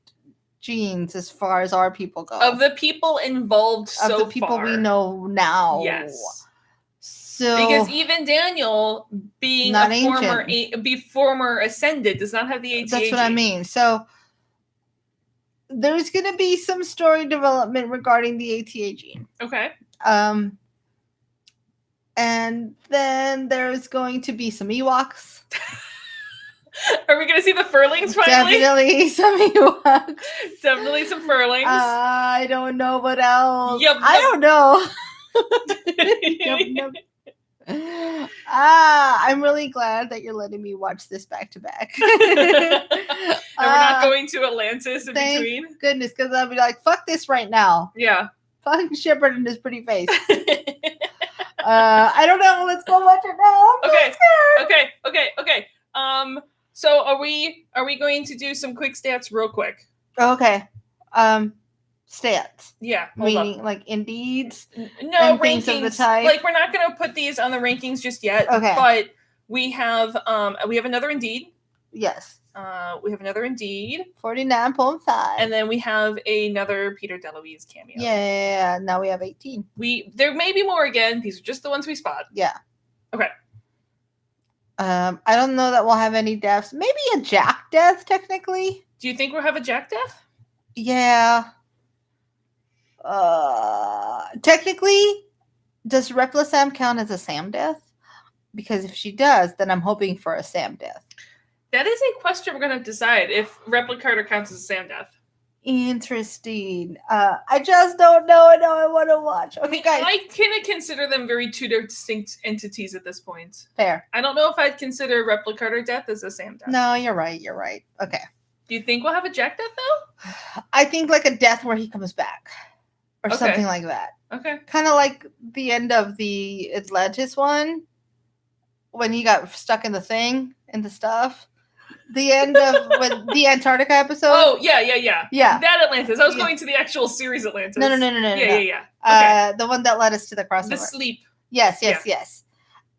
genes as far as our people go. Of the people involved so far. Of the people we know now. Yes. So because even Daniel, being not a former ascended, does not have the ATAG. That's what I mean. So there's going to be some story development regarding the ATA gene. Okay. And then there's going to be some Ewoks. Are we going to see the furlings finally? Definitely some Ewoks. Definitely some furlings. I don't know what else. Yep. I don't know. Yep. I'm really glad that you're letting me watch this back to back. And we're not going to Atlantis in between. Goodness, because I'll be like, fuck this right now. Yeah. Fuck Shepard and his pretty face. I don't know. Let's go watch it now. Okay. So are we going to do some quick stats real quick? Okay. Stats. Yeah. Meaning like indeeds. No rankings. Of the type. Like we're not going to put these on the rankings just yet. Okay. But we have another Indeed. Yes. We have another Indeed. 49.5. And then we have another Peter DeLuise cameo. Yeah. Now we have 18. There may be more again. These are just the ones we spot. Yeah. Okay. I don't know that we'll have any deaths. Maybe a Jack death, technically. Do you think we'll have a Jack death? Yeah. Technically, does Repla Sam count as a Sam death? Because if she does, then I'm hoping for a Sam death. That is a question we're going to decide if Replicator counts as a Sam death. Interesting. I just don't know. I know I want to watch. Okay, guys. I kind of consider them very two distinct entities at this point. Fair. I don't know if I'd consider Replicator Death as a Sam death. No, you're right. You're right. Okay. Do you think we'll have a Jack death though? I think like a death where he comes back, or Okay. something like that. Okay. Kind of like the end of the Atlantis one, when he got stuck in the thing and the stuff. The end of when the Antarctica episode. Oh yeah. Yeah. That Atlantis. I was Yeah. going to the actual series Atlantis. No. Yeah. Okay. The one that led us to the crossover. The sleep. Yes.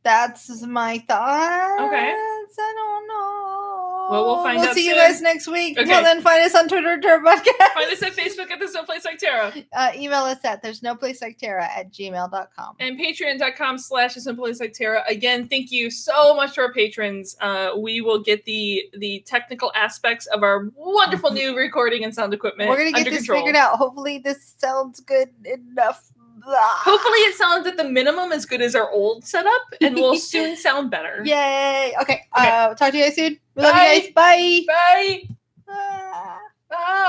That's my thoughts. Okay. I don't know. Well, we'll find out We'll see you soon. guys next week. Okay. Until then, find us on Twitter, Terra Podcast. Find us at Facebook at There's No Place Like Terra. Email us at theresnoplaceliketerra@gmail.com. And patreon.com/theresnoplaceliketerra. Again, thank you so much to our patrons. We will get the technical aspects of our wonderful new recording and sound equipment We're gonna get under this control. figured out. Hopefully, this sounds good enough. Hopefully it sounds at the minimum as good as our old setup, and will soon sound better. Yay! Okay. Okay. Talk to you guys soon. We love Bye. you guys. Bye. Bye. Ah. Bye.